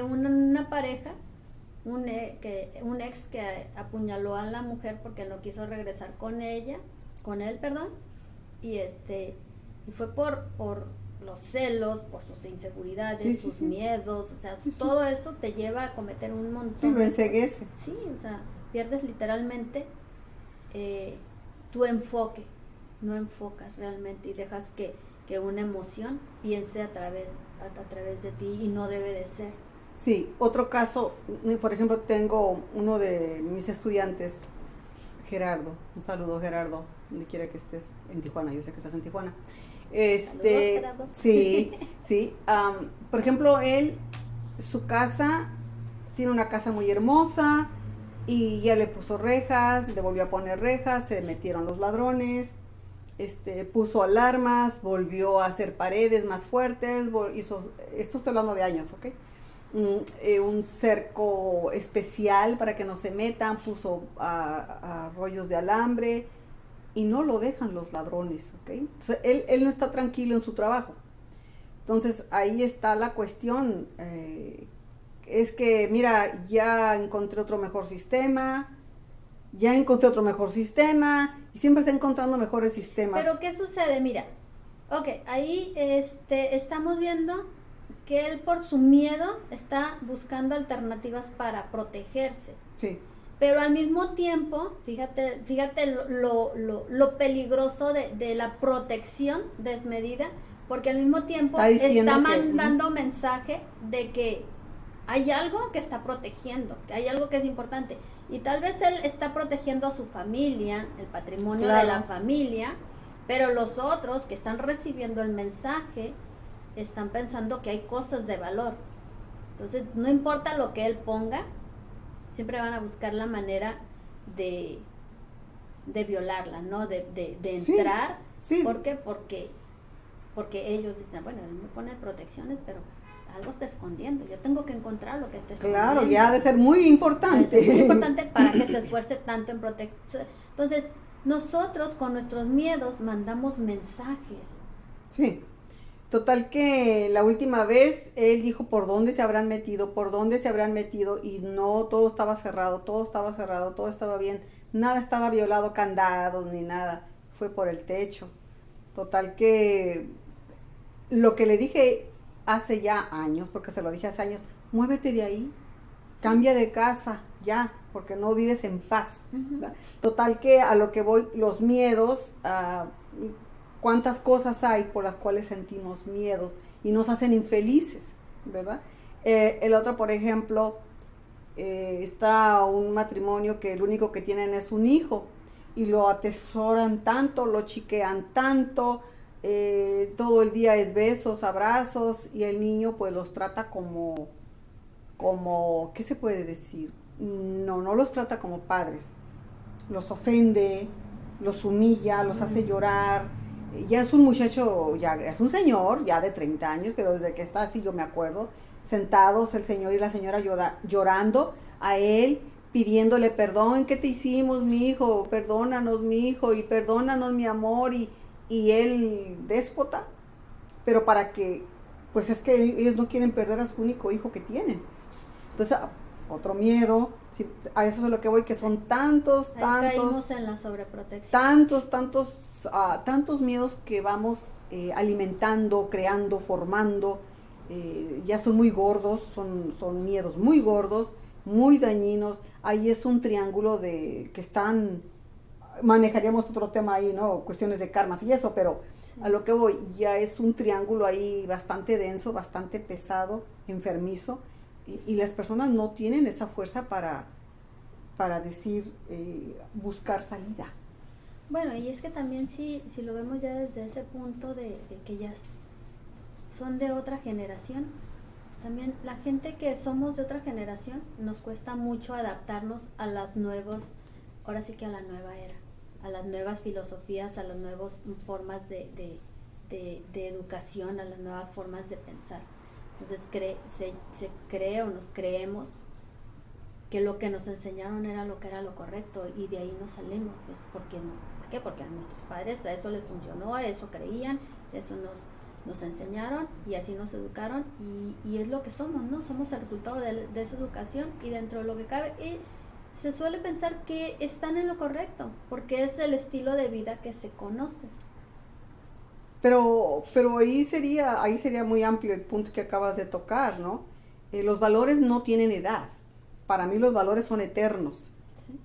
una pareja, un ex que apuñaló a la mujer porque no quiso regresar con él, y fue por los celos, por sus inseguridades,
Sí, sí,
sus
sí.
miedos, o sea,
Sí, sí.
todo eso te lleva a cometer un montón
Sí, lo
de
enceguece.
Sí, o sea, pierdes literalmente tu enfoque, no enfocas realmente y dejas que una emoción piense a través de ti y no debe de ser.
Sí, otro caso, por ejemplo, tengo uno de mis estudiantes, Gerardo, un saludo Gerardo, donde quiera que estés en Tijuana, yo sé que estás en Tijuana.
Saludos, Gerardo.
Sí, sí, por ejemplo, su casa, tiene una casa muy hermosa y ya le puso rejas, le volvió a poner rejas, se metieron los ladrones, puso alarmas, volvió a hacer paredes más fuertes, esto estoy hablando de años, ¿ok? Un cerco especial para que no se metan, puso rollos de alambre y no lo dejan los ladrones, ¿ok? Entonces, él no está tranquilo en su trabajo. Entonces ahí está la cuestión, es que mira, ya encontré otro mejor sistema y siempre está encontrando mejores sistemas.
Pero ¿qué sucede? Mira, ok, ahí estamos viendo que él por su miedo está buscando alternativas para protegerse.
Sí.
Pero al mismo tiempo, fíjate lo peligroso de la protección desmedida, porque al mismo tiempo está mandando mensaje de que hay algo que está protegiendo, que hay algo que es importante. Y tal vez él está protegiendo a su familia, el patrimonio de la familia, pero los otros que están recibiendo el mensaje están pensando que hay cosas de valor. Entonces, no importa lo que él ponga, siempre van a buscar la manera de violarla, ¿no? De entrar.
Sí.
¿Por qué? Porque ellos dicen, bueno, él me pone protecciones, pero algo está escondiendo. Yo tengo que encontrar lo que está escondiendo.
Claro, ya ha de ser muy importante.
Es muy importante para que se esfuerce tanto en protección. Entonces, nosotros con nuestros miedos mandamos mensajes.
Sí. Total que la última vez él dijo por dónde se habrán metido, y no, todo estaba cerrado, todo estaba bien, nada estaba violado, candados ni nada, fue por el techo. Total que lo que le dije hace ya años, porque se lo dije hace años, muévete de ahí, cambia de casa, ya, porque no vives en paz.
Uh-huh.
Total que a lo que voy, los miedos, cuántas cosas hay por las cuales sentimos miedos y nos hacen infelices, ¿verdad? El otro, por ejemplo, está un matrimonio que el único que tienen es un hijo y lo atesoran tanto, lo chiquean tanto, todo el día es besos, abrazos, y el niño pues los trata como, ¿qué se puede decir? No los trata como padres, los ofende, los humilla, los hace llorar. Ya es un muchacho, ya es un señor, ya de 30 años, pero desde que está así yo me acuerdo, sentados el señor y la señora llorando a él, pidiéndole perdón, ¿qué te hicimos, mi hijo? Perdónanos, mi hijo, y perdónanos, mi amor, y él déspota, pero para que, pues es que ellos no quieren perder a su único hijo que tienen. Entonces, otro miedo, a eso es a lo que voy, que son tantos,
caímos en la sobreprotección.
tantos miedos que vamos alimentando, creando, formando, ya son muy gordos, son miedos muy gordos, muy dañinos. Ahí es un triángulo que están, manejaríamos otro tema ahí, ¿no? Cuestiones de karmas y eso, pero sí. A lo que voy, ya es un triángulo ahí bastante denso, bastante pesado, enfermizo, y las personas no tienen esa fuerza para decir, buscar salida.
Bueno, y es que también si lo vemos ya desde ese punto de que ya son de otra generación, también la gente que somos de otra generación nos cuesta mucho adaptarnos a las nuevos, ahora sí que a la nueva era, a las nuevas filosofías, a las nuevas formas de educación, a las nuevas formas de pensar. Entonces se cree o nos creemos que lo que nos enseñaron era lo que era lo correcto, y de ahí nos salimos, pues, ¿por qué no? ¿Por qué? Porque a nuestros padres a eso les funcionó, a eso creían, eso nos enseñaron y así nos educaron, y es lo que somos, ¿no? Somos el resultado de esa educación, y dentro de lo que cabe, y se suele pensar que están en lo correcto, porque es el estilo de vida que se conoce.
Pero ahí sería muy amplio el punto que acabas de tocar, ¿no? Los valores no tienen edad. Para mí los valores son eternos. Sí.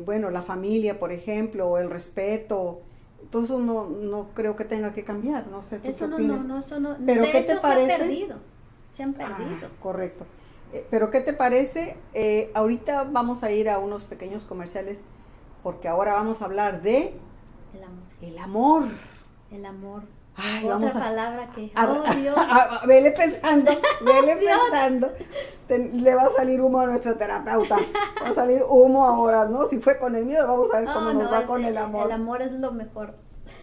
Bueno, la familia, por ejemplo, el respeto, todo eso no creo que tenga que cambiar. No sé, ¿tú
eso
qué opinas?
Eso no.
¿Pero
de
qué
hecho,
te parece?
Se han perdido.
Correcto. Pero ¿qué te parece? Ahorita vamos a ir a unos pequeños comerciales, porque ahora vamos a hablar de el amor.
El amor.
Ay,
otra palabra que
Dios. Vele pensando. Le va a salir humo a nuestra terapeuta. Va a salir humo ahora, ¿no? Si fue con el miedo, vamos a ver cómo nos va con el amor.
El amor es lo mejor.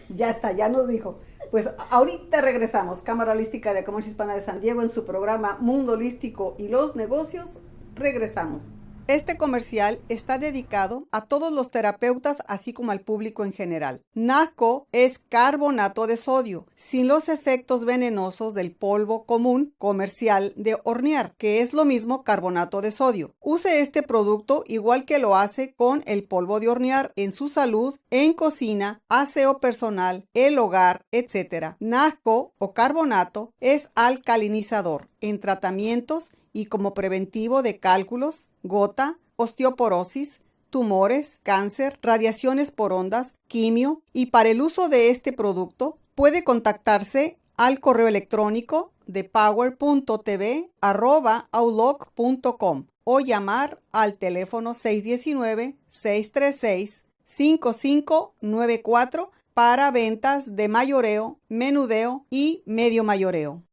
Ya está, ya nos dijo. Pues ahorita regresamos. Cámara Holística de Comercio Hispana de San Diego en su programa Mundo Holístico y los Negocios. Regresamos. Este comercial está dedicado a todos los terapeutas, así como al público en general. NACO es carbonato de sodio, sin los efectos venenosos del polvo común comercial de hornear, que es lo mismo carbonato de sodio. Use este producto igual que lo hace con el polvo de hornear en su salud, en cocina, aseo personal, el hogar, etc. NACO o carbonato es alcalinizador en tratamientos y como preventivo de cálculos, gota, osteoporosis, tumores, cáncer, radiaciones por ondas, quimio, y para el uso de este producto puede contactarse al correo electrónico de power.tv@outlook.com o llamar al teléfono 619-636-5594 para ventas de mayoreo, menudeo y medio mayoreo.